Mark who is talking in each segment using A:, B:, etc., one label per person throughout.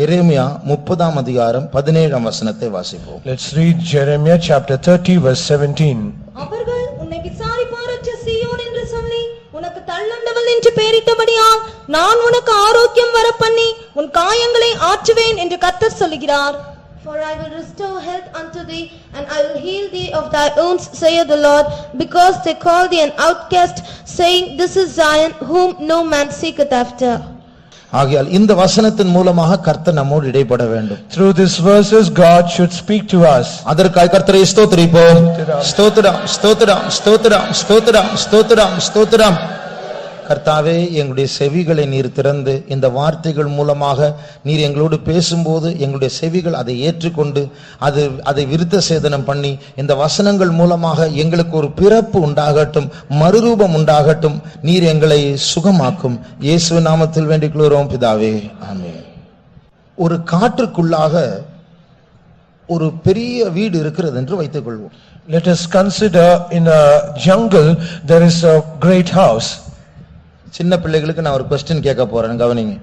A: எரேமியா 30ஆம் அதிகாரம் 17ஆம் வசனத்தை வாசிப்போம்.
B: Let's read Jeremiah chapter 30 verse 17.
C: அவர்கள் உன்னை விசாரிப்பாரற்ற சீயோன் என்று சொல்லி உனக்கு தள்ளுண்டவள் என்று பெயரிட்டபடியால் நான் உனக்கு ஆரோக்கியம் வரப்பண்ணி உன் காயங்களை ஆற்றுவேன் என்று கர்த்தர் சொல்லுகிறார். For I will restore health unto thee, and I will heal thee of thy wounds, saith the Lord, because they call thee an outcast, saying, This is Zion, whom no man seeketh after.
A: ஆகையால் இந்த வசனத்தின் மூலமாக கர்த்தர் நம்மோடு இடைப்பட வேண்டும்.
B: Through these verses God should speak to us.
A: அதற்காக கர்த்தரை ஸ்தோத்திரிப்போம். ஸ்தோத்திரம் ஸ்தோத்திரம் ஸ்தோத்திரம் ஸ்தோத்திரம் ஸ்தோத்திரம் ஸ்தோத்திரம். கர்த்தாவே, எங்களுடைய செவிகளை நீர் திறந்து இந்த வார்த்தைகள் மூலமாக நீர் எங்களோடு பேசும்போது எங்களுடைய செவிகள் அதை ஏற்றுக்கொண்டு அதை விருத்த சேதனம் பண்ணி இந்த வசனங்கள் மூலமாக எங்களுக்கு ஒரு பிறப்பு உண்டாகட்டும், மறுரூபம் உண்டாகட்டும். நீர் எங்களை சுகமாக்கும். இயேசு நாமத்தில் வேண்டிக் கொள்கிறோம் பிதாவே, ஆமென். ஒரு காற்றுக்குள்ளாக ஒரு பெரிய வீடு இருக்கிறது என்று வைத்துக் கொள்வோம்.
B: Let us consider in a jungle there is a great house.
A: சின்ன பிள்ளைகளுக்கு நான் ஒரு क्वेश्चन கேட்க போறேன், கவனிங்க.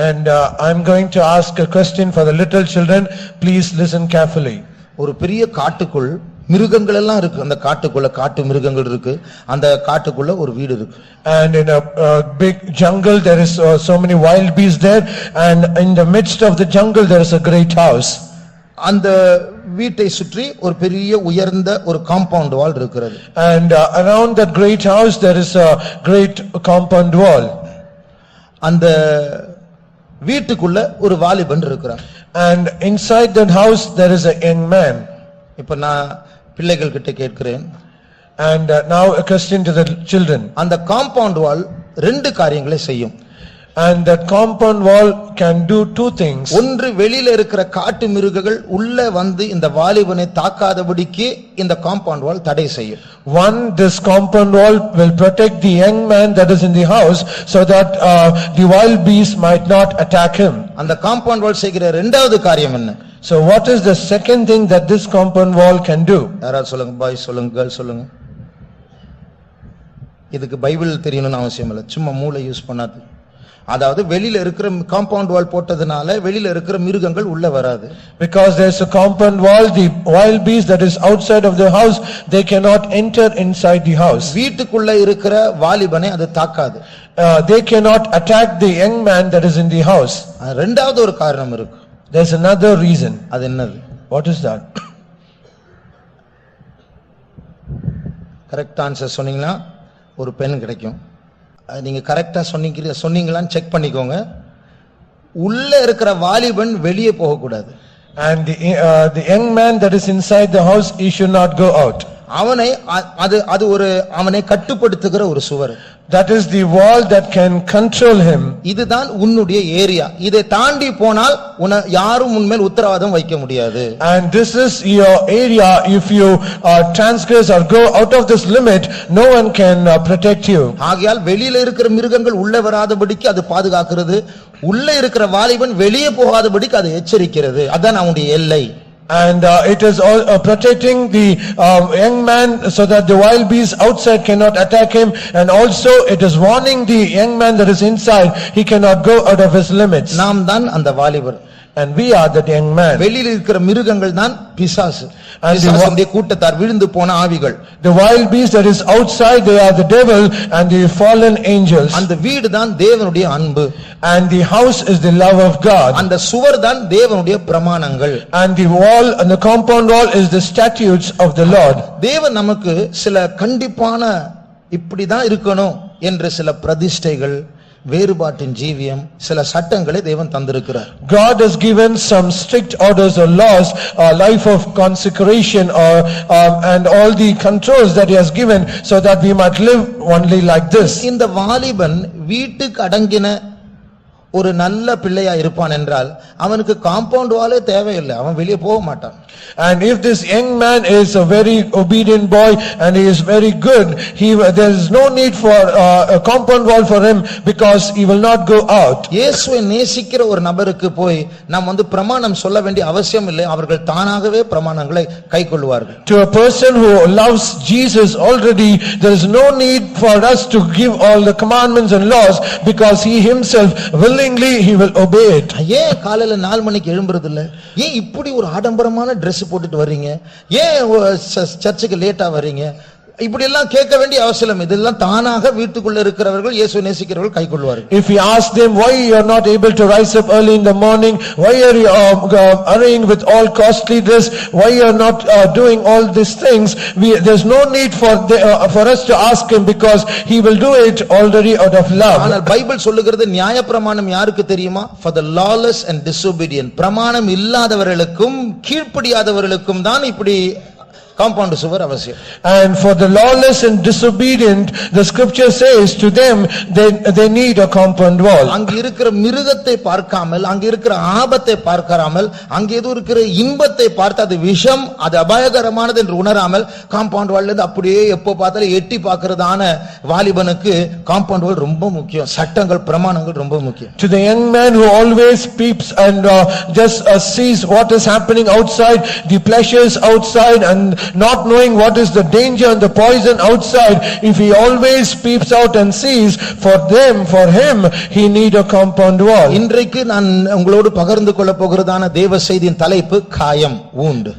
B: And I'm going to ask a question for the little children. Please listen carefully.
A: ஒரு பெரிய காட்டுக்குள் மிருகங்கள் எல்லாம் இருக்கு. அந்த காட்டுக்குள்ள காட்டு மிருகங்கள் இருக்கு. அந்த காட்டுக்குள்ள ஒரு வீடு இருக்கு.
B: And in a big jungle there is so many wild beasts there, and in the midst of the jungle there is a great house.
A: அந்த வீட்டை சுற்றி ஒரு பெரிய உயர்ந்த ஒரு காம்பவுண்ட் வால் இருக்கிறது.
B: And around that great house there is a great compound wall.
A: அந்த வீட்டுக்குள்ள ஒரு வாலிபன் இருக்கிறான்.
B: And inside that house there is a young man.
A: இப்ப நான் பிள்ளைகள் கிட்ட கேட்கிறேன்.
B: And now a question to the children.
A: அந்த காம்பவுண்ட் வால் ரெண்டு காரியங்களை செய்யும்.
B: And that compound wall can do two things.
A: ஒன்று, வெளியில இருக்கிற காட்டு மிருகங்கள் உள்ள வந்து இந்த வாலிபனை தாக்காதபடிக்கு இந்த காம்பவுண்ட் வால் தடை செய்யும்.
B: One, this compound wall will protect the young man that is in the house so that the wild beasts might not attack him.
A: அந்த காம்பவுண்ட் வால் செய்கிற இரண்டாவது காரியம் என்ன?
B: So what is the second thing that this compound wall can do?
A: யாராவது சொல்லுங்க, பாய் சொல்லுங்க, girl சொல்லுங்க. இதுக்கு பைபிள் தெரியணும்னு அவசியம் இல்லை, சும்மா மூளை யூஸ் பண்ணாது. அதாவது வெளியில இருக்கிற காம்பவுண்ட் வால் போட்டதனால வெளியில இருக்கிற மிருகங்கள் உள்ள வராது.
B: Because there is a compound wall, the wild beast that is outside of the house, they cannot enter inside the house.
A: வீட்டுக்குள்ள இருக்கிற வாலிபனை அது தாக்காது.
B: They cannot attack the young man that is in the house.
A: இரண்டாவது ஒரு காரணம் இருக்கு.
B: There is another reason.
A: அது என்னது?
B: What is that?
A: Correct answer சொன்னீங்கன்னா ஒரு பென் கிடைக்கும். நீங்க கரெக்டா சொன்னீங்களான்னு செக் பண்ணிக்கோங்க. உள்ள இருக்கிற வாலிபன் வெளியே போக கூடாது.
B: And the young man that is inside the house, he should not go out.
A: அவனை கட்டுப்படுத்துகிற ஒரு சுவர்.
B: That is the wall that can control him.
A: இதுதான் உன்னுடைய ஏரியா. இதை தாண்டி போனால் யாரும் உன்மேல் உத்தரவாதம் வைக்க முடியாது.
B: And this is your area. If you transgress or go out of this limit, no one can protect you.
A: ஆகையால் வெளியில இருக்கிற மிருகங்கள் உள்ள வராதபடிக்கு அது பாதுகாக்கிறது. உள்ள இருக்கிற வாலிபன் வெளியே போகாதபடிக்கு அது எச்சரிக்கிறது. அதான் அவனுடைய எல்லை.
B: And it is all protecting the young man so that the wild beasts outside cannot attack him, and also it is warning the young man that is inside, he cannot go out of his limits.
A: நாம் தான் அந்த வாலிபர்.
B: And we are that young man.
A: வெளியில இருக்கிற மிருகங்கள் தான் பிசாசு. பிசாசுடைய கூட்டத்தார், விழுந்து போன ஆவிகள்.
B: The wild beast that is outside, they are the devil and the fallen angels.
A: அந்த வீடு தான் தேவனுடைய அன்பு.
B: And the house is the love of God.
A: அந்த சுவர் தான் தேவனுடைய பிரமாணங்கள்.
B: And the wall and the compound wall is the statutes of the Lord.
A: தேவன் நமக்கு சில கண்டிப்பான இப்படிதான் இருக்கணும் என்ற சில பிரதிஷ்டைகள், வேறுபாட்டின் ஜீவியம், சில சட்டங்களை தேவன் தந்திருக்கிறார்.
B: God has given some strict orders or laws, a life of consecration and all the controls that he has given so that we might live only like this.
A: இந்த வாலிபன் வீட்டுக்கு அடங்கின ஒரு நல்ல பிள்ளையா இருப்பான் என்றால் அவனுக்கு காம்பவுண்ட் வாலே தேவையில்லை, அவன் வெளியே போக மாட்டான்.
B: And if this young man is a very obedient boy and he is very good, there is no need for a compound wall for him because he will not go out.
A: இயேசுவை நேசிக்கிற ஒரு நபருக்கு போய் நாம் பிரமாணம் சொல்ல வேண்டிய அவசியம் இல்லை, அவர்கள் தானாகவே பிரமாணங்களை கைக்கொள்வார்கள்.
B: To a person who loves Jesus already, there is no need for us to give all the commandments and laws because he himself willingly willingly he will obey it.
A: ஏன் காலையில 4 மணிக்கு எழும்புறது இல்ல? ஏன் இப்படி ஒரு ஆடம்பரமான Dress போட்டுட்டு வர்றீங்க? ஏன் சர்ச்சுக்கு லேட்டா வர்றீங்க? இப்படி எல்லாம் கேட்க வேண்டிய அவசியம் இதெல்லாம் தானாக வீட்டுக்குள்ள இருக்கிறவர்கள் இயேசு நேசிக்கிறவர்கள் கைக்கொள்வார்கள்.
B: If we ask them why you are not able to rise up early in the morning, why are you hurrying with all costly dress, why you are not doing all these things, there's no need for us to ask him, because he will do it already out of love.
A: ஆனால் Bible சொல்லுகிறது நியாயப்பிரமாணம் யாருக்கு தெரியுமா? For the lawless and disobedient. பிரமாணம் இல்லாதவர்களுக்கும் கீழ்ப்படியாதவர்களுக்கும் தான் இப்படி compound சுவர் அவசியம்.
B: And for the lawless and disobedient, the scripture says to them they need a compound wall.
A: அங்க இருக்கிற மிருகத்தை பார்க்காமல், அங்க இருக்கிற ஆபத்தை பார்க்காமல், அங்க ஏதோ இருக்கிற இன்பத்தை பார்த்து அது விஷம், அது அபாயகரமானது என்று உணராமல் காம்பவுண்ட் வால்ல இருந்து அப்படியே எப்போ பார்த்தாலும் எட்டி பார்க்கிறதான வாலிபனுக்கு காம்பவுண்ட் வால் ரொம்ப முக்கியம். சட்டங்கள் பிரமாணங்கள் ரொம்ப முக்கியம்.
B: To the young man who always peeps and just sees what is happening outside, the pleasures outside, and not knowing what is the danger and the poison outside, if he always peeps out and sees, for him he need a compound wall.
A: இன்றைக்கு நான் உங்களோடு பகிர்ந்து கொள்ள போகிறதான தேவ செய்தியின் தலைப்பு காயம், wound.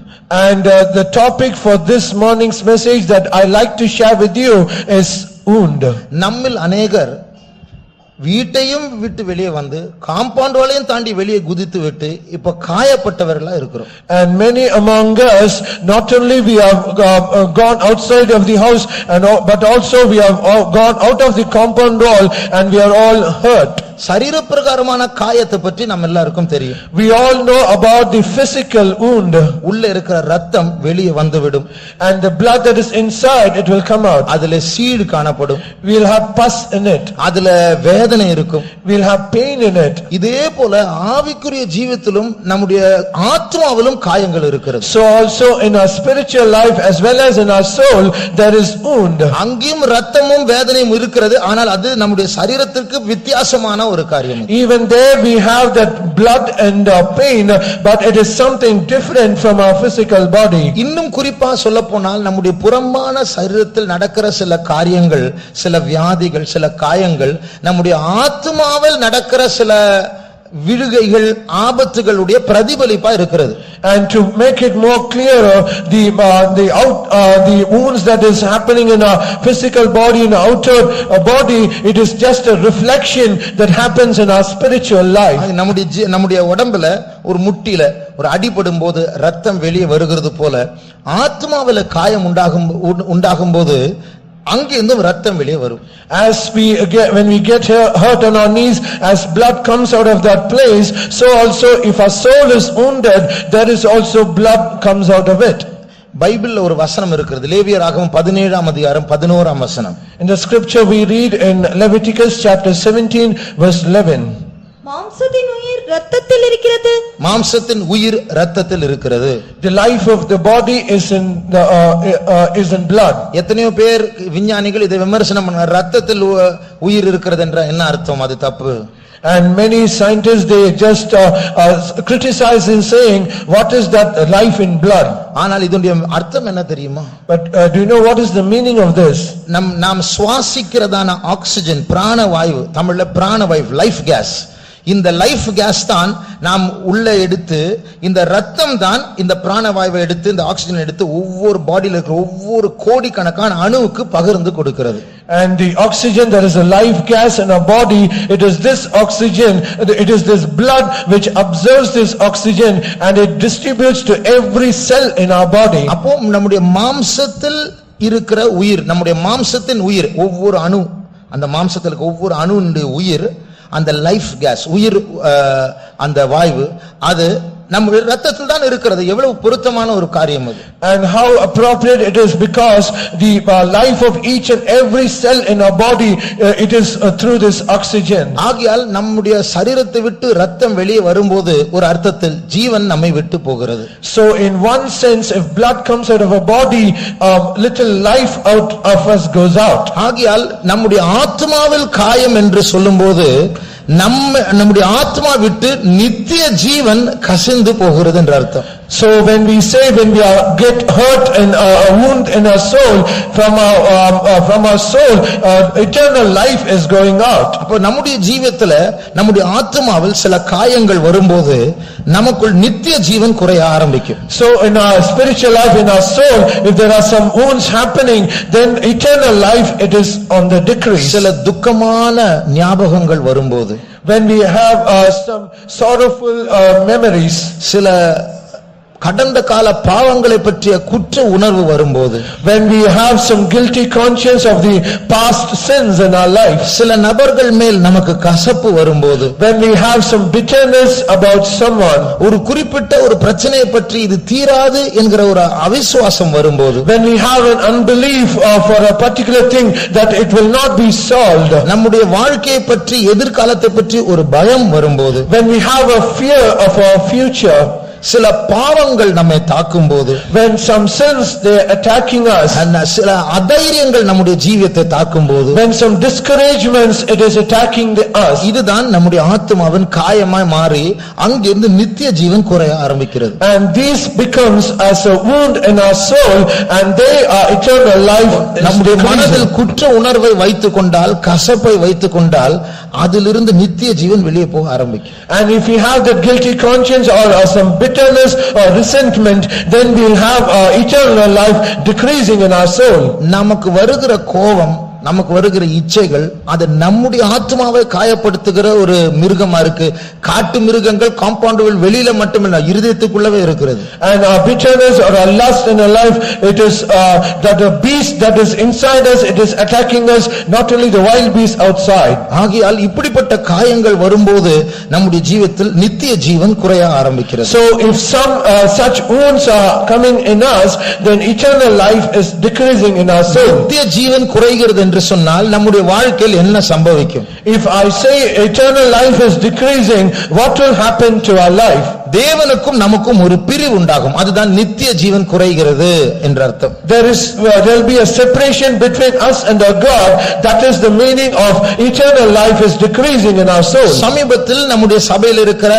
B: And the topic for this morning's message that I like to share with you is wound.
A: நம்மில் அநேகர் வீட்டையும் விட்டு வெளியே வந்து காம்பவுண்ட் வாலையும் தாண்டி வெளியே குதித்து விட்டு இப்ப காயப்பட்டவர்களா இருக்கிறோம்.
B: And many among us, not only we have gone outside of the house, but also we have gone out of the compound wall and we are all hurt.
A: சரீர பிரகாரமான காயத்தை பற்றி நம்ம எல்லாருக்கும் தெரியும்.
B: We all know about the physical wound.
A: உள்ள இருக்கிற ரத்தம் வெளியே வந்துவிடும்.
B: And the blood that is inside, it will come out.
A: அதுல சீடு காணப்படும்.
B: We will have pus in it.
A: அதுல வேதனை இருக்கும்.
B: We will have pain in it.
A: இதே போல ஆவிக்குரிய ஜீவிதத்திலும் நம்முடைய ஆத்மாவிலும் காயங்கள் இருக்கிறது.
B: So also in our spiritual life as well as in our soul, there is wound.
A: அங்கேயும் ரத்தமும் வேதனையும் இருக்கிறது. ஆனால் அது நம்முடைய சரீரத்திற்கு வித்தியாசமான ஒரு காரியம்.
B: Even there we have that blood and pain, but it is something different from our physical body.
A: இன்னும் குறிப்பா சொல்லப்போனால் நம்முடைய புறம்பான சரீரத்தில் நடக்கிற சில காரியங்கள், சில வியாதிகள், சில காயங்கள் நம்முடைய ஆத்மாவில் நடக்கிற சில விழுகைகள், ஆபத்துகளுடைய பிரதிபலிப்பா இருக்கிறது.
B: And to make it more clearer, the wounds that is happening in our physical body, in our outer body, it is just a reflection that happens in our spiritual life.
A: நம்முடைய உடம்புல ஒரு முட்டில ஒரு அடிபடும் போது ரத்தம் வெளியே வருகிறது போல ஆத்மாவில காயம் உண்டாகும் போது அங்கிருந்து ரத்தம் வெளியே வரும்.
B: When we get hurt on our knees, as blood comes out of that place, so also if our soul is wounded, there is also blood comes out of it.
A: பைபிள்ல ஒரு வசனம் இருக்கிறது. லேவியராகமம் 17ஆம் அதிகாரம் 11ஆம் வசனம்.
B: In the scripture we read in Leviticus chapter 17 verse 11.
C: மாம்சத்தின் உயிர் இரத்தத்தில் இருக்கிறது.
A: மாம்சத்தின் உயிர் இரத்தத்தில் இருக்கிறது.
B: The life of the body is in blood.
A: எத்தனையோ பேர் விஞ்ஞானிகள் இதை விமர்சனம் பண்ணாங்க. இரத்தத்தில் உயிர் இருக்கிறது என்ற என்ன அர்த்தம்? அது தப்பு.
B: And many scientists they just criticize in saying what is that life in blood.
A: ஆனால் இதனுடைய அர்த்தம் என்ன தெரியுமா?
B: But do you know what is the meaning of this?
A: நாம் சுவாசிக்கிறதான ஆக்சிஜன், பிராணவாயு, தமிழ்ல பிராணவாயு, லைஃப் கேஸ். இந்த லைஃப் கேஸ் தான் நாம் உள்ள எடுத்து, இந்த ரத்தம் தான் இந்த பிராணவாயுவை எடுத்து, இந்த ஆக்சிஜன் எடுத்து ஒவ்வொரு பாடியில இருக்கிற ஒவ்வொரு கோடிக்கணக்கான அணுவுக்கு பகிர்ந்து கொடுக்கிறது.
B: And the oxygen, there is a life gas in our body, it is this oxygen, it is this blood which absorbs this oxygen and it distributes to every cell in our body.
A: அப்போ நம்முடைய மாம்சத்தில் இருக்கிற உயிர், நம்முடைய மாம்சத்தின் உயிர், ஒவ்வொரு அணு, அந்த மாம்சத்தில் இருக்கிற ஒவ்வொரு அணுவுடைய உயிர், அந்த லைஃப் கேஸ், உயிர், அந்த வாயு, அது நம்முடைய ரத்தத்தில் தான் இருக்கிறது. எவ்வளவு பொருத்தமான ஒரு காரியம் அது.
B: And how appropriate it is, because the life of each and every cell in our body, it is through this oxygen.
A: ஆகையால் நம்முடைய சரீரத்தை விட்டு ரத்தம் வெளியே வரும்போது ஒரு அர்த்தத்தில் ஜீவன் நம்மை விட்டு போகிறது.
B: So in one sense, if blood comes out of a body, little life out of us goes out.
A: ஆகையால் நம்முடைய ஆத்மாவில் காயம் என்று சொல்லும்போது நம்முடைய ஆத்மா விட்டு நித்திய ஜீவன் கசிந்து போகிறது என்ற அர்த்தம்.
B: So when we say when we get hurt and a wound in our soul, from our soul, eternal life is going out.
A: அப்ப நம்முடைய ஜீவியத்துல நம்முடைய ஆத்துமாவில் சில காயங்கள் வரும்போது நமக்குள் நித்திய ஜீவன் குறைய ஆரம்பிக்கும்.
B: So in our spiritual life, in our soul, if there are some wounds happening, then eternal life, it is on the decrease.
A: சில துக்கமான ஞாபகங்கள் வரும்போது,
B: When we have some sorrowful memories,
A: சில கடந்த கால பாவங்களை பற்றிய குற்ற உணர்வு வரும்போது,
B: when we have some guilty conscience of the past sins in our life,
A: சில நபர்கள் மேல் நமக்கு கசப்பு வரும்போது,
B: when we have some bitterness about someone,
A: ஒரு குறிப்பிட்ட ஒரு பிரச்சனையை பற்றி இது தீராது என்கிற ஒரு அவிசுவாசம் வரும்போது,
B: when we have an unbelief for a particular thing that it will not be solved,
A: நம்முடைய வாழ்க்கையை பற்றி எதிர்காலத்தை பற்றி ஒரு பயம் வரும்போது,
B: when we have a fear of our future,
A: சில பாவங்கள் நம்மை தாக்கும்போது,
B: when some sins they are attacking us,
A: சில அதைரியங்கள் நம்முடைய ஜீவியத்தை தாக்கும்போது,
B: when some discouragements it is attacking us,
A: இதுதான் நம்முடைய ஆத்துமாவின் காயமாய் மாறி அங்கிருந்து நித்திய ஜீவன் குறைய ஆரம்பிக்கிறது.
B: and this becomes as a wound in our soul, and they are eternal life.
A: நம்முடைய மனதில் குற்ற உணர்வை வைத்துக் கொண்டால், கசப்பை வைத்துக் கொண்டால், அதிலிருந்து நித்திய ஜீவன் வெளியே போக ஆரம்பிக்கும்.
B: And if we have that guilty conscience or some bitterness or resentment, then we will have eternal life decreasing in our soul.
A: நமக்கு வருகிற கோபம், நமக்கு வருகிற இச்சைகள், அது நம்முடைய ஆத்மாவை காயப்படுத்துகிற ஒரு மிருகமா இருக்கு. காட்டு மிருகங்கள் காம்பவுண்டுகள் வெளியில மட்டுமில்ல, இருதயத்துக்குள்ளவே இருக்கிறது.
B: And our bitterness or our lust in our life, it is that the beast that is inside us, it is attacking us, not only the wild beast outside.
A: ஆகையால் இப்படிப்பட்ட காயங்கள் வரும்போது நம்முடைய ஜீவியத்தில் நித்திய ஜீவன் குறைய ஆரம்பிக்கிறது.
B: So if some such wounds are coming in us, then eternal life is decreasing in our soul.
A: நித்திய ஜீவன் குறைகிறது என்று சொன்னால் நம்முடைய வாழ்க்கையில் என்ன சம்பவிக்கும்?
B: If I say eternal life is decreasing, what will happen to our life?
A: தேவனுக்கும் நமக்கும் ஒரு பிரிவு உண்டாகும். அதுதான் நித்திய ஜீவன் குறைகிறது என்ற அர்த்தம்.
B: There will be a separation between us and our God. That is the meaning of eternal life is decreasing in our soul.
A: சமீபத்தில் நம்முடைய சபையில் இருக்கிற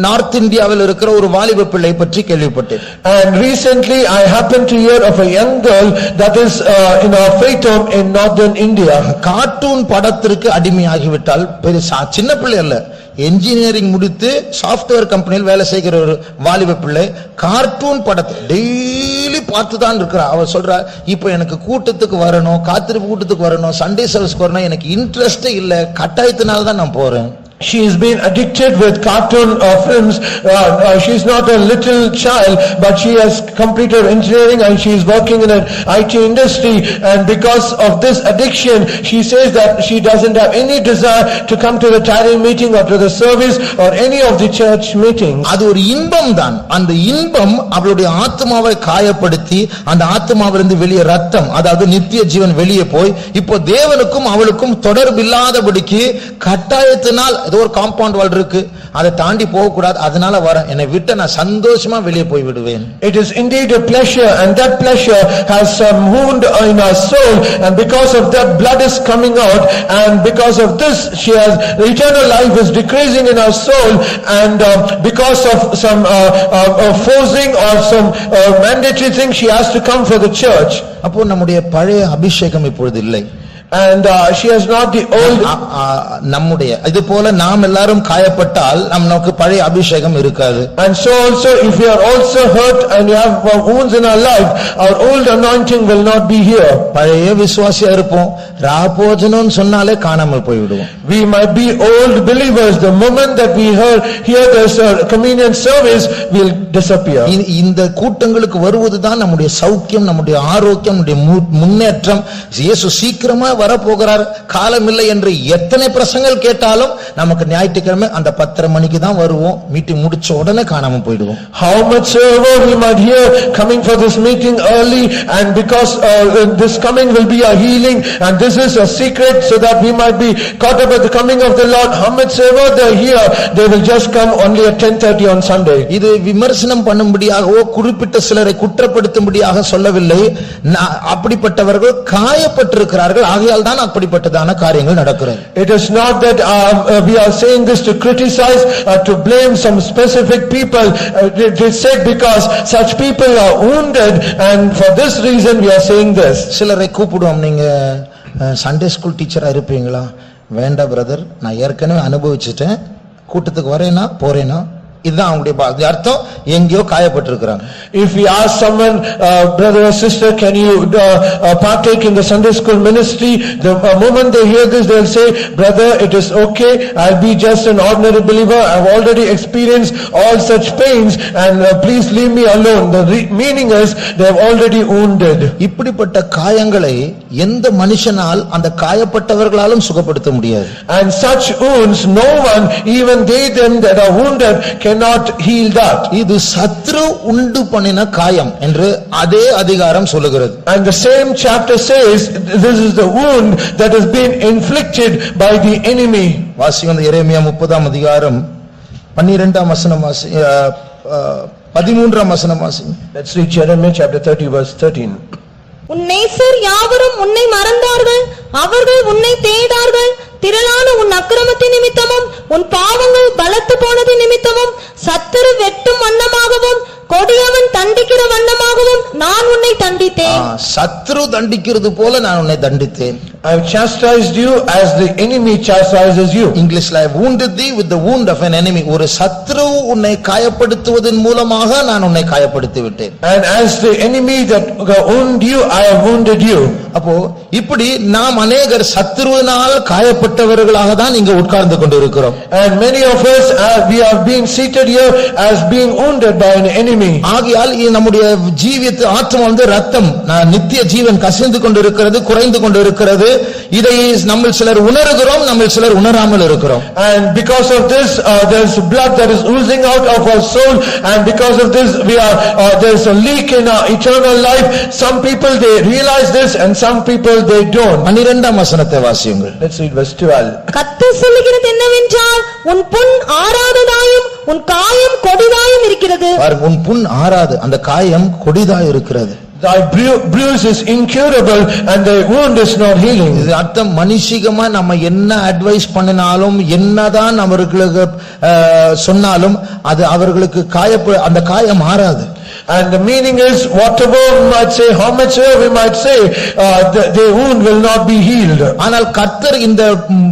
A: நார்த் இந்தியாவில் இருக்கிற ஒரு வாலிப பிள்ளை பற்றி கேள்விப்பட்டேன்.
B: And recently I happened to hear of a young girl that is in our faith home in northern India.
A: Cartoon படத்திற்கு அடிமையாகிவிட்டால், பெருசா சின்ன பிள்ளை அல்ல, என்ஜினியரிங் முடித்து சாப்ட்வேர் கம்பெனியில் வேலை செய்கிற ஒரு வாலிப பிள்ளை கார்ட்டூன் படத்தை டெய்லி பார்த்துதான் இருக்கிறா. அவ சொல்றா, இப்ப எனக்கு கூட்டத்துக்கு வரணும், காத்திருப்பு கூட்டத்துக்கு வரணும், சண்டே சர்வீஸ்க்கு வரணும், எனக்கு இன்ட்ரெஸ்டே இல்ல, கட்டாயத்தினால தான் நான் போறேன்.
B: She has been addicted with cartoon films. She is not a little child, but she has completed engineering and she is working in an IT industry. And because of this addiction, she says that she doesn't have any desire to come to the tarrying meeting or to the service or any of the church meetings.
A: அது ஒரு இன்பம் தான். அந்த இன்பம் அவளுடைய ஆத்மாவை காயப்படுத்தி அந்த ஆத்மாவிலிருந்து வெளியே ரத்தம், அதாவது நித்திய ஜீவன் வெளியே போய் இப்போ தேவனுக்கும் அவளுக்கும் தொடர்பில்லாதபடிக்கு கட்டாயத்தினால் ஏதோ ஒரு காம்பவுண்ட் வால் இருக்கு, அதை தாண்டி போக கூடாது, அதனால வரேன், என்னை விட்டு நான் சந்தோஷமா வெளியே போய் விடுவேன்.
B: It is indeed a pleasure, and that pleasure has some wound in our soul, and because of that blood is coming out, and because of this she has eternal life is decreasing in our soul, and because of some forcing or some mandatory thing she has to come for the church.
A: அப்போ நம்முடைய பழைய அபிஷேகம் இப்பொழுது இல்லை.
B: And she has not the old.
A: நம்முடைய இது போல நாம் எல்லாரும் காயப்பட்டால் நமக்கு பழைய அபிஷேகம் இருக்காது.
B: And so also if we are also hurt and we have wounds in our life, our old anointing will not be here.
A: பழைய விசுவாசியா இருப்போம், ராபோஜனம் சொன்னாலே காணாமல் போய்விடுவோம்.
B: We might be old believers, the moment that we hear this communion service will disappear.
A: இந்த கூட்டங்களுக்கு வருவதுதான் நம்முடைய சௌக்கியம், நம்முடைய ஆரோக்கியம், நம்முடைய முன்னேற்றம். இயேசு சீக்கிரமா வரப்போகிறார், காலமில்லை என்று எத்தனை பிரசங்கள் கேட்டாலும் நமக்கு ஞாயிற்றுக்கிழமை அந்த 10:30 மணிக்கு தான் வருவோம், மீட்டிங் முடிச்ச உடனே காணாம போயிடுவோம்.
B: How much ever we might hear coming for this meeting early, and because this coming will be a healing, and this is a secret so that we might be caught up at the coming of the Lord, how much ever they hear, they will just come only at 10:30 on Sunday.
A: இது விமர்சனம் பண்ணும்படியாகவோ குறிப்பிட்ட சிலரை குற்றப்படுத்தும்படியாக சொல்லவில்லை. அப்படிப்பட்டவர்கள் காயப்பட்டிருக்கிறார்கள், ஆகையால் ஆகையால் தான் அப்படிப்பட்டதான காரியங்கள் நடக்கிறது.
B: It is not that we are saying this to criticize, to blame some specific people. It is said because such people are wounded, and for this reason we are saying this.
A: சிலரை கூப்பிடுவோம், நீங்க Sunday school டீச்சரா இருப்பீங்களா? வேண்டாம் brother, நான் ஏற்கனவே அனுபவிச்சுட்டேன், கூட்டத்துக்கு வரேனா போறேனா, இதுதான் அவங்களுடைய அர்த்தம். எங்கேயோ காயப்பட்டிருக்கிறாங்க.
B: If we ask someone, brother or sister, can you partake in the Sunday school ministry, the moment they hear this they'll say, brother, it is okay, I'll be just an ordinary believer, I've already experienced all such pains, and please leave me alone. The meaning is they have already wounded.
A: இப்படிப்பட்ட காயங்களை எந்த மனுஷனால் அந்த காயப்பட்டவர்களாலும் சுகப்படுத்த முடியாது.
B: And such wounds no one, even they them that are wounded, cannot heal that.
A: இது சத்ரு உண்டு பண்ணின காயம் என்று அதே அதிகாரம் சொல்லுகிறது.
B: And the same chapter says this is the wound that has been inflicted by the enemy.
A: வாசிங்க எரேமியா 30ஆம் அதிகாரம் 12ஆம் வசனம் 13ஆம் வசனம் வாசிங்க.
B: Let's read Jeremiah chapter 30 verse 13.
C: உன் நேசர் யாவரும் உன்னை மறந்தார்கள், அவர்கள் உன்னை தேடார்கள். திரளான உன் அக்கிரமத்தின் நிமித்தமும் உன் பாவங்கள் பலத்து போனது நிமித்தமும் சத்துரு வெட்டும் வண்ணமாகவும் கொடியவன் தண்டிக்கிற வண்ணமாகவும் நான் உன்னை தண்டித்தேன்.
A: சத்ரு தண்டிக்கிறது போல நான் உன்னை தண்டித்தேன்.
B: I have chastised you as the enemy chastises you.
A: இங்கிலீஷ்ல I wounded thee with the wound of an enemy. ஒரு சத்ரு உன்னை காயப்படுத்துவதன் மூலமாக நான் உன்னை காயப்படுத்தி விட்டேன்.
B: And as the enemy that wound you, I have wounded you.
A: அப்போ இப்படி நாம் அநேகர் சத்ருவினால் காயப்பட்டவர்களாக தான் இங்க உட்கார்ந்து கொண்டிருக்கிறோம்.
B: And many of us we are being seated here as being wounded by an enemy.
A: ஆகையால் நம்முடைய ஜீவியத்து ஆத்மா ரத்தம் நித்திய ஜீவன் கசிந்து கொண்டிருக்கிறது, குறைந்து கொண்டிருக்கிறது. இதை நம்ம சிலர் உணர்கிறோம், நம்ம சிலர் உணராமல் இருக்கிறோம்.
B: And because of this there is blood that is oozing out of our soul, and because of this we are there is a leak in our eternal life. Some people they realize this and some people they don't.
A: 12ஆம் வசனத்தை வாசியுங்கள்.
B: Let's read verse 12.
C: கர்த்தர் சொல்லுகிறது என்னவென்றால், உன் புண் ஆறாததாயும் உன் காயம் கொடிதாயும் இருக்கிறது.
A: உன் புண் ஆறாது, அந்த காயம் கொடிதாய் இருக்கிறது.
B: Thy bruise is incurable and thy wound is not healing.
A: இது அர்த்தம், மனுஷிகமா நம்ம என்ன அட்வைஸ் பண்ணினாலும் என்னதான் அவர்களுக்கு சொன்னாலும் அது அவர்களுக்கு அந்த காயம் ஆறாது.
B: And the meaning is, whatever we might say, how much we might say, the wound will not be healed.
A: ஆனால் கர்த்தர் இந்த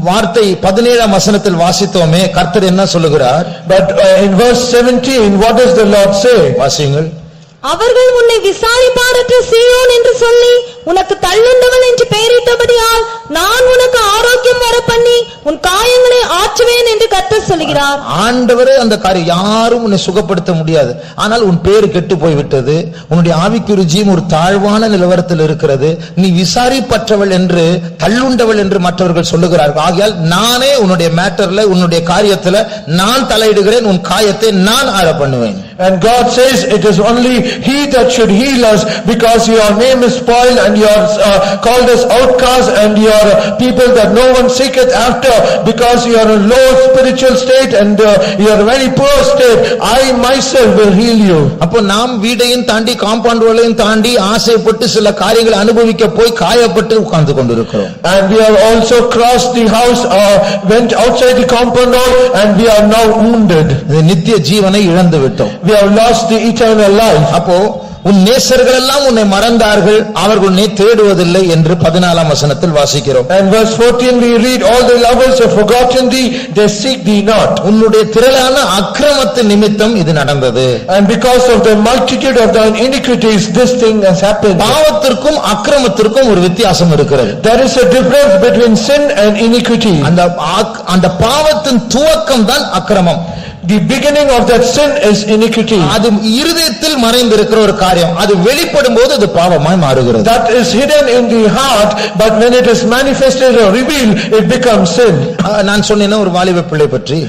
A: வார்த்தை 17ஆம் வசனத்தில் வாசித்தோமே, கர்த்தர் என்ன சொல்லுகிறார்?
B: But in verse 17, what does the Lord say?
A: வாசியுங்கள்.
C: அவர்கள் உன்னை விசாரிப்பாரற்ற சீயோன் என்று சொல்லி உனக்கு தள்ளுண்டவள் என்று பெயரிட்டபடியால் நான் உனக்கு ஆரோக்கியம் வர பண்ணி உன் காயங்களை ஆற்றுவேன் என்று கர்த்தர் சொல்கிறார்.
A: ஆண்டவரே அந்த காரியம் யாரும் உன்னை சுகப்படுத்த முடியாது. ஆனால் உன் பேரு கெட்டு போய்விட்டது, உன்னுடைய ஆவிக்குரிய ஜீவன் ஒரு தாழ்வான நிலவரத்தில் இருக்கிறது, நீ விசாரிப்பற்றவள் என்று தள்ளுண்டவள் என்று மற்றவர்கள் சொல்லுகிறார்கள். ஆகையால் நானே உன்னுடைய மேட்டர்ல உன்னுடைய காரியத்துல நான் தலையிடுகிறேன், உன் காயத்தை நான் ஆற பண்ணுவேன்.
B: And God says it is only He that should heal us, because your name is spoiled and you are called as outcasts and you are people that no one seeketh after, because you are in low spiritual state and you are very poor state. I myself will heal you.
A: அப்போ நாம் வீடையும் தாண்டி compound வாலையும் தாண்டி ஆசைப்பட்டு சில காரியங்களை அனுபவிக்க போய் காயப்பட்டு உட்கார்ந்து கொண்டிருக்கிறோம்.
B: And we have also crossed the house or went outside the compound wall and we are now wounded.
A: நித்திய ஜீவனை இழந்து விட்டோம்.
B: We have lost the eternal life.
A: அப்போ உன் நேசர்கள் எல்லாம் உன்னை மறந்தார்கள், அவர்கள் உன்னை தேடுவதில்லை என்று 14ஆம் வசனத்தில் வாசிக்கிறோம்.
B: And verse 14 we read, all the lovers have forgotten thee, they seek thee not.
A: உன்னுடைய திரளான அக்கிரமத்தின் நிமித்தம் இது நடந்தது.
B: And because of the multitude of thine iniquities this thing has happened.
A: பாவத்திற்கும் அக்கிரமத்திற்கும் ஒரு வித்தியாசம் இருக்கிறது.
B: There is a difference between sin and iniquity.
A: அந்த பாவத்தின் துவக்கம் தான் அக்கிரமம்.
B: The beginning of that sin is iniquity.
A: அது இருதயத்தில் மறைந்திருக்கிற ஒரு காரியம், அது வெளிப்படும்போது அது பாவமாய் மாறுகிறது.
B: That is hidden in the heart, but when it is manifested or revealed it becomes sin.
A: நான் சொன்னேன்னா ஒரு வாலிப பிள்ளை பற்றி,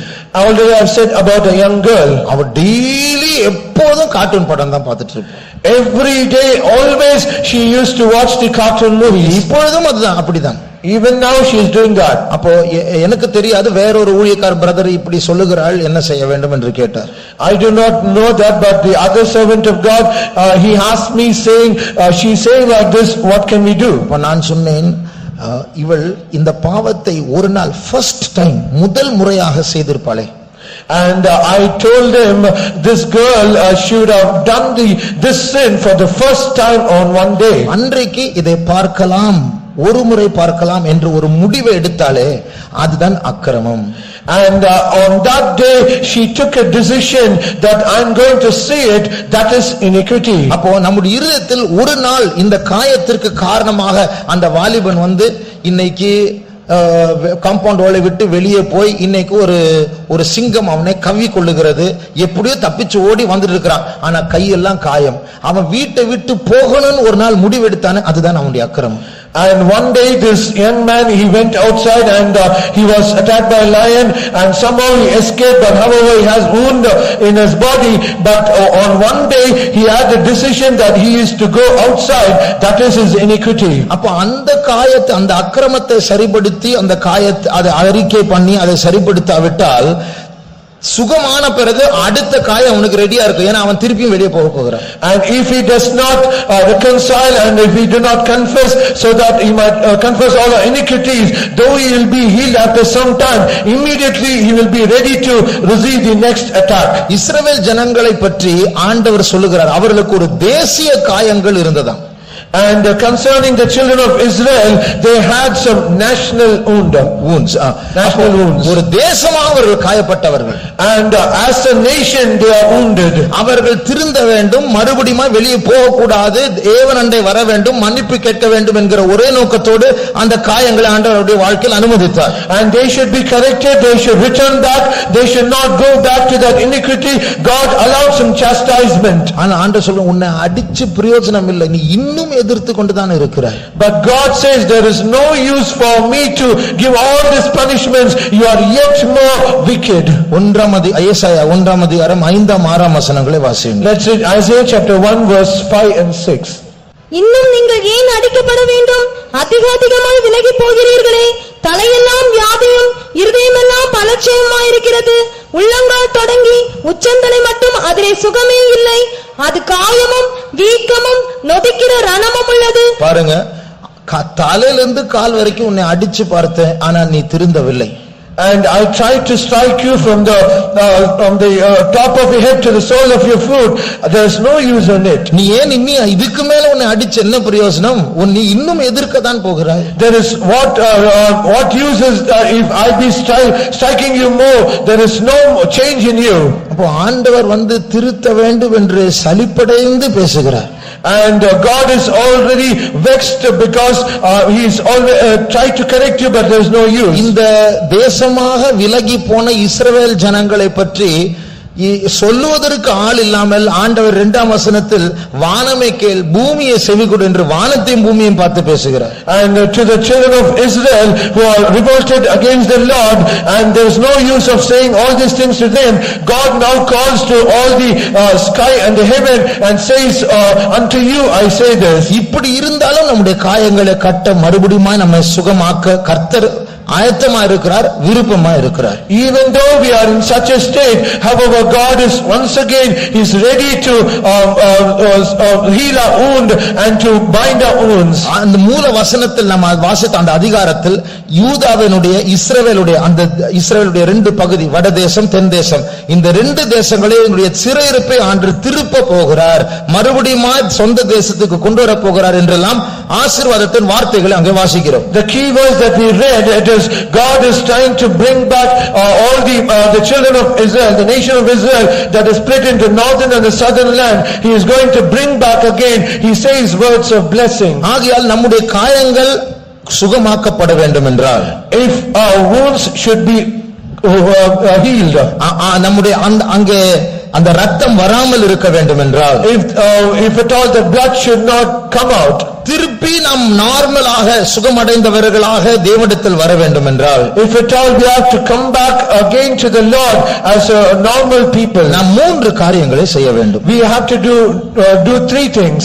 B: Already I have said about a young girl.
A: அவ டெய்லி எப்போதும் கார்ட்டூன் படம் தான் பார்த்துட்டு இருப்பா.
B: Every day always she used to watch the cartoon movies.
A: இப்பொழுதும் அதுதான், அப்படிதான்.
B: Even now she is doing that.
A: அப்போ எனக்கு தெரியாது, வேறொரு ஊழியக்கார பிரதர் இப்படி சொல்லுகிறாள், என்ன செய்ய வேண்டும் என்று கேட்டார்.
B: I do not know that, but the other servant of God he asked me saying she is saying like this, what can we do?
A: அப்ப நான் சொன்னேன், இவள் இந்த பாவத்தை ஒரு நாள் ஃபர்ஸ்ட் டைம் முதல் முறையாக செய்திருப்பாளே.
B: And I told him this girl should have done this sin for the first time on one day.
A: அன்றைக்கு இதை பார்க்கலாம், ஒரு முறை பார்க்கலாம் என்று ஒரு முடிவை எடுத்தாலே அதுதான் அக்கிரமம்.
B: And on that day she took a decision that I'm going to see it, that is iniquity.
A: அப்போ நம்முடைய இருதயத்தில் ஒரு நாள் இந்த காயத்திற்கு காரணமாக அந்த வாலிபன் இன்னைக்கு காம்பவுண்ட் வாலை விட்டு வெளியே போய் இன்னைக்கு ஒரு சிங்கம் அவனை கவ்வி கொள்ளுகிறது, எப்படியோ தப்பிச்சு ஓடி வந்துட்டு இருக்கிறான், ஆனா கையெல்லாம் காயம். அவன் வீட்டை விட்டு போகணும்னு ஒரு நாள் முடிவெடுத்தானே, அதுதான் அவனுடைய அக்கிரமம்.
B: And one day this young man, he went outside and he was attacked by a lion and somehow he escaped, but however he has wound in his body, but on one day he had the decision that he is to go outside, that is his iniquity.
A: அப்ப அந்த காயத்தை, அந்த அக்கிரமத்தை சரிப்படுத்தி அந்த காயத்தை அதை அறிக்கை பண்ணி அதை சரிப்படுத்தாவிட்டால் சுகமான பிறகு அடுத்த காயம் அவனுக்கு ரெடியா இருக்கு, ஏன்னா அவன் திருப்பியும் வெளியே போகிறான்.
B: And if he does not reconcile and if he do not confess, so that he might confess all the iniquities, though he will be healed after some time, immediately he will be ready to receive the next attack.
A: இஸ்ரவேல் ஜனங்களை பற்றி ஆண்டவர் சொல்லுகிறார், அவர்களுக்கு ஒரு தேசிய காயங்கள் இருந்ததாம்.
B: And concerning the children of Israel, they had some national wounds. National wounds.
A: ஒரு தேசமாக அவர்கள் காயப்பட்டவர்கள்.
B: And as a nation they are wounded.
A: அவர்கள் திருந்த வேண்டும், மறுபடியும் வெளியே போக கூடாது, தேவனண்டை வர வேண்டும், மன்னிப்பு கேட்க வேண்டும் என்கிற ஒரே நோக்கத்தோடு அந்த காயங்களை ஆண்டவருடைய வாழ்க்கையில் அனுமதித்தார்.
B: And they should be corrected, they should return back, they should not go back to that iniquity. God allowed some chastisement.
A: ஆனா ஆண்டவர் சொல்ல, உன்னை அடிச்சு பிரயோஜனம் இல்லை, நீ இன்னும் எதிர்த்து கொண்டுதான் இருக்கிறாய்.
B: But God says there is no use for me to give all these punishments, you are yet more wicked.
A: ஏசாயா 1:5-6 வாசியுங்கள்.
B: Let's read Isaiah chapter 1 verse 5 and 6.
C: இன்னும் நீங்கள் ஏன் அடிக்கப்பட வேண்டும், அதிகமாய் விலகி போகிறீர்களே, தலையெல்லாம் வியாதியும் இருதயமெல்லாம் பலட்சயமாயிருக்கிறது, உள்ளங்கால் தொடங்கி உச்சந்தலை மட்டும் அதிலே சுகமே இல்லை, அது காயமும் வீக்கமும் நொதிக்கிற ரணமும் உள்ளது.
A: பாருங்க, தலையிலிருந்து கால் வரைக்கும் உன்னை அடிச்சு பார்த்தேன், ஆனா நீ திருந்தவில்லை.
B: And I tried to strike you from the top of your head to the sole of your foot, there is no use in it.
A: நீ ஏன் இன்னி இதுக்கு மேல உன்னை அடிச்சு என்ன பிரயோஜனம், நீ இன்னும் எதிர்க்க தான் போகிறாய்.
B: There is what use is if I be striking you more, there is no change in you.
A: அப்போ ஆண்டவர் திருத்த வேண்டும் என்று சலிப்படைந்து பேசுகிறார்.
B: And God is already vexed because he is already tried to correct you, but there is no use.
A: இந்த தேசமாக விலகி போன இஸ்ரவேல் ஜனங்களை பற்றி சொல்லுவதற்கு ஆள் இல்லாமல் ஆண்டவர் 2ஆம் வசனத்தில் வானமே கேள் பூமியை செவிகொடு என்று வானத்தையும் பூமியையும் பார்த்து பேசுகிறார்.
B: And to the children of Israel who are revolted against the Lord, and there is no use of saying all these things to them, God now calls to all the sky and the heaven and says, unto you I say this.
A: இப்படி இருந்தாலும் நம்முடைய காயங்களை கட்ட மறுபடியும் நம்மை சுகமாக்க கர்த்தர் ஆயத்தமா இருக்கிறார், விருப்பமா இருக்கிறார்.
B: Even though we are in such a state, however God is once again is ready to heal our wound and to bind our wounds.
A: அந்த மூல வசனத்தில் நம்ம வாசித்த அந்த அதிகாரத்தில் யூதாவினுடைய இஸ்ரவேலுடைய 2 பகுதி, வடதேசம் தென் தேசம், இந்த 2 தேசங்களையும் சிறையிருப்பை ஆண்டு திருப்ப போகிறார், மறுபடியும் சொந்த தேசத்துக்கு கொண்டு வர போகிறார் என்றெல்லாம் ஆசீர்வாதத்தின் வார்த்தைகளை அங்கே வாசிக்கிறோம்.
B: The key verse that we read, it is God is trying to bring back all the children of Israel, the nation of Israel that is split into northern and the southern land. He is going to bring back again. He says words of blessing.
A: ஆகையால் நம்முடைய காயங்கள் சுகமாக்கப்பட வேண்டும் என்றால்,
B: if our wounds should be healed,
A: நம்முடைய அங்கே அந்த ரத்தம் வராமல் இருக்க வேண்டும் என்றால்,
B: if at all the blood should not come out,
A: திருப்பி நாம் நார்மலாக சுகமடைந்தவர்களாக தேவனிடத்தில் வர வேண்டும் என்றால்,
B: if at all we have to come back again to the Lord as a normal people,
A: நாம் 3 காரியங்களை செய்ய வேண்டும்.
B: we have to do 3 things.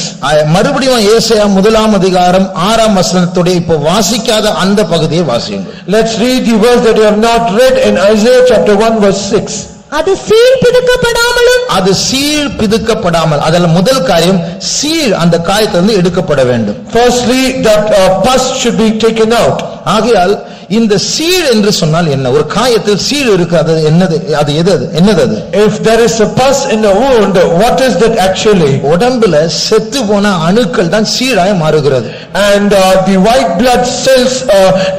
A: மறுபடியும் ஏசாயா 1ஆம் அதிகாரம் 6ஆம் வசனத்தோட இப்போ வாசிக்காத அந்த பகுதியை வாசியுங்கள்.
B: Let's read the verse that you have not read in Isaiah chapter 1 verse 6.
C: அது சீழ் பிதுக்கப்படாமலும்
A: அது சீழ் பிதுக்கப்படாமல், அதில் முதல் காரியம் சீழ் அந்த காயத்திலிருந்து எடுக்கப்பட வேண்டும்.
B: Firstly, that pus should be taken out.
A: ஆகையால் இந்த சீழ் என்று சொன்னால் என்ன? ஒரு காயத்தில் சீழ் இருக்கு, அது என்னது? அது என்னது அது?
B: If there is a pus in a wound, what is that actually?
A: உடம்புல செத்து போன அணுக்கள் தான் சீழாய் மாறுகிறது.
B: And the white blood cells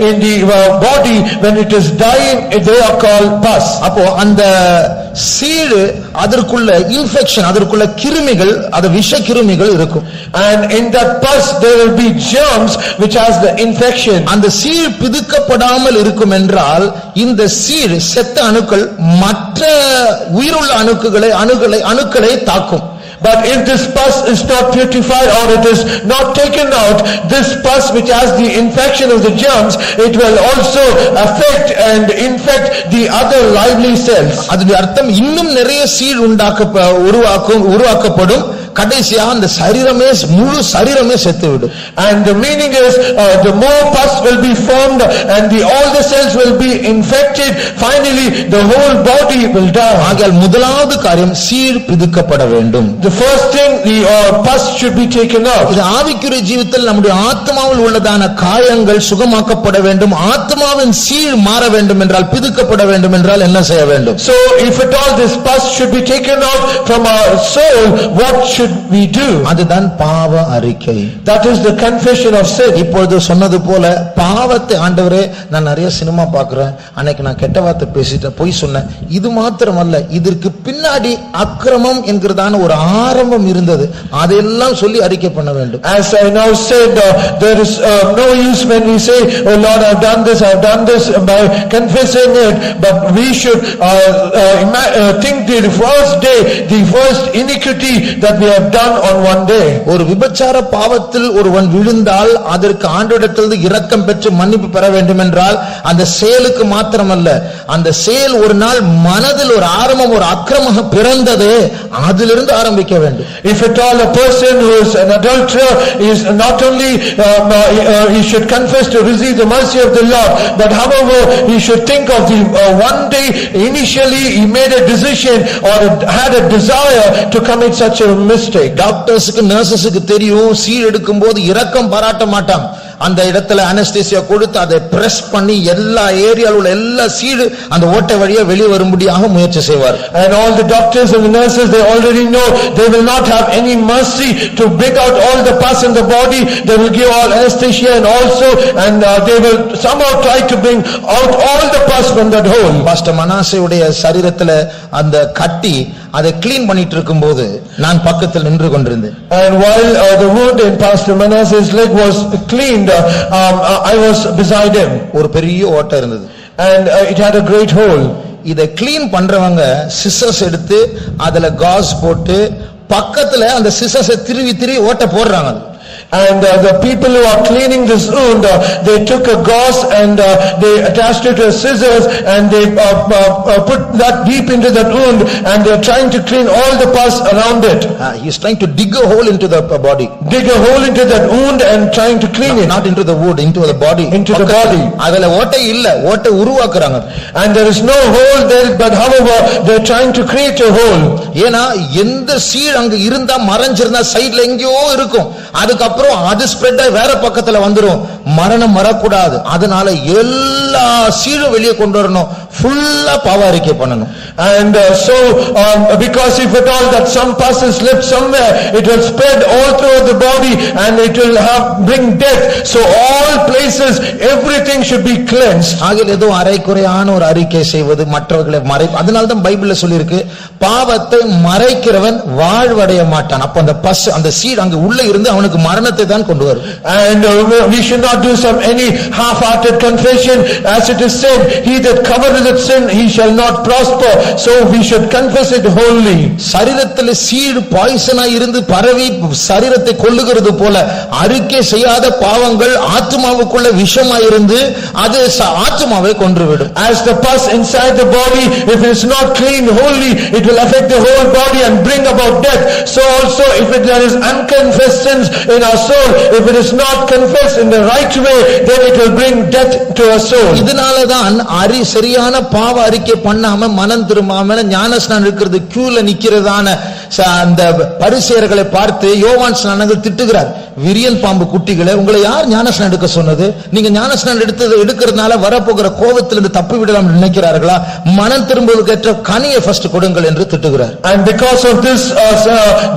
B: in the body, when it is dying, they are called pus.
A: அப்போ அந்த சீழ், அதற்குள்ள இன்ஃபெக்ஷன், அதற்குள்ள கிருமிகள், அது விஷ கிருமிகள் இருக்கும்.
B: And in that pus there will be germs which has the infection.
A: அந்த சீழ் பிதுக்கப்படாமல் இருக்கும் என்றால் இந்த சீழ் செத்த அணுக்கள் மற்ற உயிருள்ள அணுக்களை தாக்கும்.
B: But if this pus is not purified or it is not taken out, this pus which has the infection of the germs, it will also affect and infect the other lively cells.
A: அதனுடைய அர்த்தம் இன்னும் நிறைய சீழ் உருவாக்கப்படும், கடைசியா அந்த சரீரமே, முழு சரீரமே செத்துவிடும்.
B: And the meaning is the more pus will be formed and all the cells will be infected, finally the whole body will die.
A: ஆகையால் முதலாவது காரியம் சீழ் பிதுக்கப்பட வேண்டும்.
B: The first thing, the pus should be taken out.
A: இது ஆவிக்குரிய ஜீவிதத்தில் நம்முடைய ஆத்மாவில் உள்ளதான காயங்கள் சுகமாக்கப்பட வேண்டும். ஆத்மாவின் சீழ் மாற வேண்டும் என்றால், பிதுக்கப்பட வேண்டும் என்றால் என்ன செய்ய வேண்டும்?
B: So if at all this pus should be taken out from our soul, what should we do?
A: அதுதான் பாவ அறிக்கை.
B: That is the confession of sin.
A: இப்பொழுது சொன்னது போல பாவத்தை, ஆண்டவரே நான் நிறைய சினிமா பார்க்கிறேன், அன்னைக்கு நான் கெட்ட வார்த்தை பேசிட்டேன், பொய் சொன்னேன், இது மாத்திரமல்ல, இதற்கு பின்னாடி அக்கிரமம் என்கிறதான ஒரு ஆரம்பம் இருந்தது, அதெல்லாம் சொல்லி அறிக்கை பண்ண வேண்டும்.
B: As I now said, there is no use when we say, oh Lord, I've done this by confessing it, but we should think the first day, the first iniquity that we have done on one day.
A: ஒரு விபச்சார பாவத்தில் ஒருவன் விழுந்தால் அதற்கு ஆண்டவரிடத்திலிருந்து இரக்கம் பெற்று மன்னிப்பு பெற வேண்டும் என்றால் அந்த செயலுக்கு மாத்திரமல்ல, அந்த செயல் ஒரு நாள் மனதில் ஒரு ஆரம்பம், ஒரு அக்கிரமம் பிறந்தது, அதிலிருந்து ஆரம்பிக்க வேண்டும்.
B: If at all a person who is an adulterer is not only he should confess to receive the mercy of the Lord, but however he should think of the one day initially he made a decision or had a desire to commit such a mistake.
A: டாக்டர்ஸுக்கு, நர்சஸுக்கு தெரியும், சீழ் எடுக்கும் போது இரக்கம் பாராட்ட மாட்டான். அந்த இடத்துல anaesthesia கொடுத்து அதை பிரஸ் பண்ணி எல்லா ஏரியாவில் உள்ள எல்லா சீழ் அந்த ஓட்டை வழியா வெளியே வரும்படியாக முயற்சி செய்வார்.
B: And all the doctors and the nurses, they already know they will not have any mercy to bring out all the pus in the body. They will give all anesthesia and also they will somehow try to bring out all the pus from that hole.
A: Pastor மனாசேயுடைய சரீரத்துல அந்த கட்டி அதை clean பண்ணிட்டு இருக்கும்போது நான் பக்கத்தில் நின்று கொண்டிருந்தேன்.
B: And while the wound in Pastor Manasseh's leg was cleaned, I was beside him.
A: ஒரு பெரிய ஓட்டை இருந்தது.
B: And it had a great hole.
A: இதை கிளீன் பண்றவங்க சிசர்ஸ் எடுத்து அதுல காஸ் போட்டு பக்கத்துல அந்த சிசர்ஸை திருவி ஓட்டை போடுறாங்க.
B: And the people who are cleaning this wound, they took a gauze and they attached it to scissors and they put that deep into that wound and they are trying to clean all the pus around it.
A: He is trying to dig a hole into the body.
B: Dig a hole into that wound and trying to clean it.
A: Not into the wound, into the body.
B: Into the body.
A: அதுல ஓட்டை இல்ல, ஓட்டை உருவாக்குறாங்க.
B: And there is no hole there, but however they are trying to create a hole.
A: ஏனா எந்த சீழ் அங்க இருந்தா மறைஞ்சிருந்தா சைடுல எங்கேயோ இருக்கும், அதுக்கப்புறம் அது ஸ்ப்ரெட் ஆகி வேற பக்கத்துல வந்துரும், மரணம் வரக்கூடாது. அதனால எல்லா சீழும் வெளியே கொண்டு வரணும், ஃபுல்லா பாவ அறிக்கை பண்ணணும்.
B: And so because if at all that some pus is left somewhere, it will spread all through the body and it will bring death. So all places, everything should be cleansed.
A: ஆகில் ஏதோ அரைக்குறையான ஒரு அறிக்கை செய்வது மற்றவர்களை அதனால தான் பைபிள்ல சொல்லியிருக்கு, பாவத்தை மறைக்கிறவன் வாழ்வடைய மாட்டான். அப்ப அந்த பஸ், அந்த சீட் அங்க உள்ள இருந்து அவனுக்கு மரணத்தை தான் கொண்டு வரும்.
B: And we should not do any half-hearted confession, as it is said, he that covereth sin, he shall not prosper. So we should confess it wholly.
A: சரீரத்தில் சீடு பாய்சனா இருந்து பரவி சரீரத்தை கொல்லுகிறது போல அறிக்கை செய்யாத பாவங்கள் ஆத்மாவுக்குள்ள விஷமா இருந்து அது ஆத்மாவை கொன்றுவிடும்.
B: As the pus inside the body, if it is not cleaned wholly, it will affect the whole body and bring about death. So also if there is unconfessed sins in our soul, if it is not confessed in the right way, then it will bring death to our soul.
A: இதனாலதான் சரியான உண்மையான பாவ அறிக்கை பண்ணாம மனம் திரும்பாம ஞானஸ்நானம் இருக்கிறது கியூல நிக்கிறதான அந்த பரிசேயர்களை பார்த்து யோவான் ஸ்நானகர் திட்டுகிறார். விரியன் பாம்பு குட்டிகளை உங்களை யார் ஞானஸ்நானம் எடுக்க சொன்னது? நீங்க ஞானஸ்நானம் எடுக்கிறதுனால வரப்போகிற கோபத்திலிருந்து தப்பி விடலாம் நினைக்கிறார்களா? மனம் திரும்புவதற்கு ஏற்ற கனியை ஃபர்ஸ்ட் கொடுங்கள் என்று திட்டுகிறார்.
B: And because of this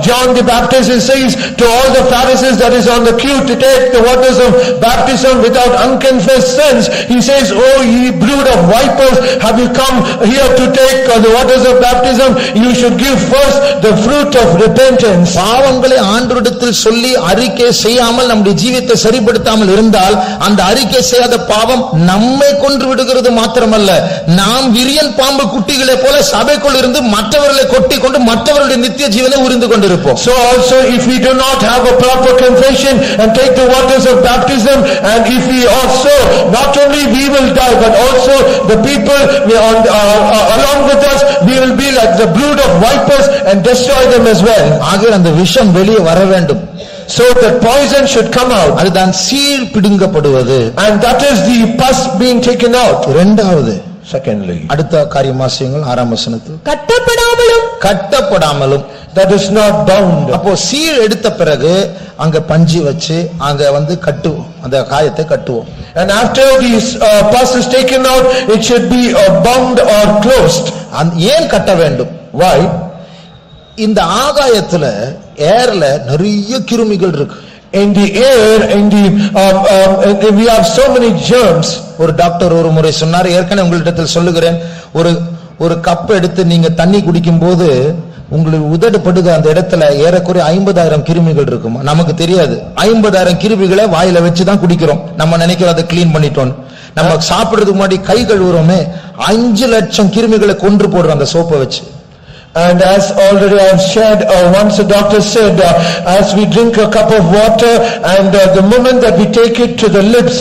B: John the Baptist says to all the Pharisees that is on the queue to take the waters of baptism without unconfessed sins, he says, oh ye brood of vipers, have you come here to take the waters of baptism? You should give first the fruit of repentance.
A: பாவங்களை ஆண்டவரிடத்தில் சொல்லி அறிக்கை செய்யாமல் நம்முடைய ஜீவியத்தை சரிப்படுத்தாமல் இருந்தால் அந்த அறிக்கை செய்யாத பாவம் நம்மை கொன்று விடுகிறது மாத்திரமல்ல, நாம் விரியன் பாம்பு குட்டிகளை போல சபைக்குள் இருந்து மற்றவர்களை கொட்டி கொண்டு மற்றவருடைய நித்திய ஜீவனை உரிந்து கொண்டிருப்போம்.
B: So also if we do not have a proper confession and take the waters of baptism, and if we also, not only we will die but also the people along with us, we will be like the brood of vipers and destroy them as well.
A: ஆகிய அந்த விஷம் வெளியே வர வேண்டும்.
B: So that poison should come out,
A: அதுதான் சீழ் பிடுங்கப்படுவது.
B: and that is the pus being taken out.
A: இரண்டாவது,
B: secondly,
A: அடுத்த காரியம் வாசியுங்கள் 6ஆம் வசனத்தில்.
C: கட்டப்படாமலும்
B: that is not bound.
A: அப்போ சீழ் எடுத்த பிறகு அங்க பஞ்சி வச்சு அங்க கட்டுவோம், அந்த காயத்தை கட்டுவோம்.
B: And after this pus is taken out, it should be bound or closed.
A: ஏன் கட்ட வேண்டும்?
B: Why?
A: இந்த ஆகாயத்துல ஏர்ல நிறைய கிருமிகள் இருக்கு.
B: In the air, we have so many germs.
A: ஒரு டாக்டர் ஒரு முறை சொன்னார், ஏற்கனவே உங்களிடத்தில் சொல்லுகிறேன், ஒரு கப் எடுத்து நீங்க தண்ணி குடிக்கும் போது உங்களுக்கு உதடு படுக அந்த இடத்துல ஏறக்குறைய 50,000 கிருமிகள் இருக்கும். நமக்கு தெரியாது. 50,000 கிருமிகளை வாயில வச்சுதான் குடிக்கிறோம். நம்ம நினைக்கிறோம் அதை கிளீன் பண்ணிட்டோம். நம்ம சாப்பிடுறதுக்கு முன்னாடி கை கழுவுறோமே, 5 லட்சம் கிருமிகளை கொன்று போடுறோம் அந்த சோப்பை வச்சு.
B: And as already I have shared, once a doctor said, as we drink a cup of water and the moment that we take it to the lips,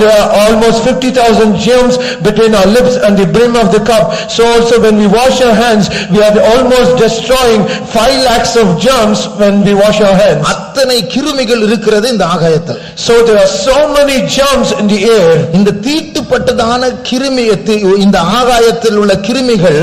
B: there are almost 50,000 germs between our lips and the brim of the cup. So also when we wash our hands, we are almost destroying 5 lakhs of germs when we wash our hands.
A: அத்தனை கிருமிகள் இருக்கிறது இந்த ஆகாயத்தில்.
B: So there are so many germs in the air.
A: இந்த தீட்டுப்பட்டதான கிருமி, இந்த ஆகாயத்தில் உள்ள கிருமிகள்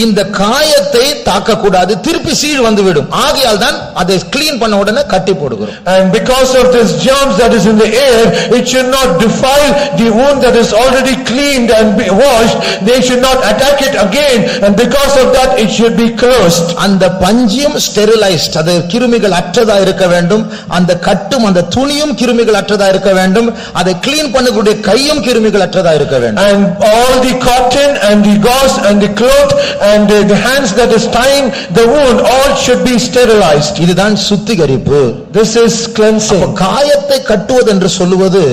A: இந்த காயத்தை தாக்க கூடாது, திருப்பி சீழ் வந்துவிடும். ஆகையால் தான் அதை கிளீன் பண்ண உடனே கட்டி போடுகிறோம்.
B: And because of this germs that is in the air, it should not defile the wound that is already cleaned and be washed. They should not attack it again, and because of that it should be closed.
A: அந்த பஞ்சியம் sterilised, அது கிருமிகள் அற்றதா இருக்க வேண்டும். அந்த கட்டும் அந்த துணியும் கிருமிகள் அற்றதா இருக்க வேண்டும். அதை கிளீன் பண்ணக்கூடிய கையும் கிருமிகள் அற்றதா இருக்க வேண்டும்.
B: And all the cotton and the gauze and the cloth and the hands that is tying the wound, all should be sterilized.
A: இதுதான் சுத்திகரிப்பு.
B: This is cleansing.
A: காயத்தை கட்டுவது என்று சொல்லுவது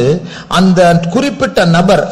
A: அந்த குறிப்பிட்ட நபர்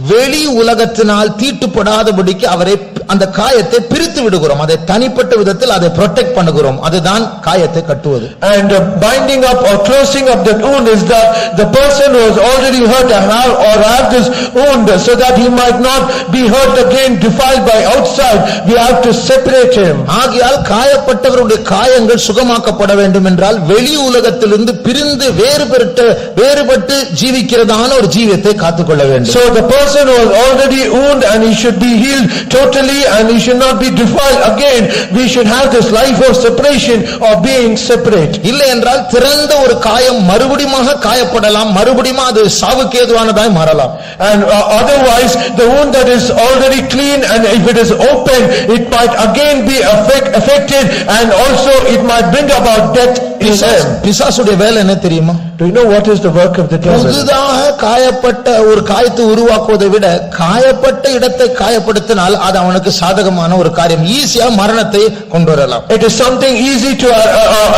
A: வெளி உலகத்தினால் தீட்டுப்படாதபடிக்கு அவரை அந்த காயத்தை பிரித்து விடுகிறோம். அதை தனிப்பட்ட விதத்தில் அதை ப்ரொடெக்ட் பண்ணுகிறோம். அதுதான் காயத்தை கட்டுவது.
B: And binding up or closing up that wound is that the person who has already hurt have this wound so that he might not be hurt again, defiled by outside. We have to separate him.
A: ஆகையால் காயப்பட்டவருடைய காயங்கள் சுகமாக்கப்பட வேண்டும் என்றால் வெளி உலகத்திலிருந்து பிரிந்து வேறுபட்டு ஜீவிக்கிறதான ஒரு ஜீவியத்தை காத்துக்கொள்ள வேண்டும்.
B: So the person who has already wounded and he should be healed totally and he should not be defiled again, we should have this life of separation or being separate.
A: இல்லை என்றால் திறந்த ஒரு காயம் மறுபடியும் காயப்படலாம், மறுபடியும் அது சாவுக்கு ஏதுவானதாய் மாறலாம்.
B: And otherwise the wound that is already clean, and if it is open, it might again be affected, and also it might bring about death in them.
A: பிசாசுடைய வேலை என்ன தெரியுமா?
B: Do you know what is the work of the devil?
A: புதிதாக காயப்பட்ட ஒரு காயத்தை உருவாக்குவதை விட காயப்பட்ட இடத்தை காயப்படுத்தினால் அது அவனுக்கு சாதகமான ஒரு காரியம். ஈஸியா மரணத்தை கொண்டு வரலாம்.
B: It is something easy to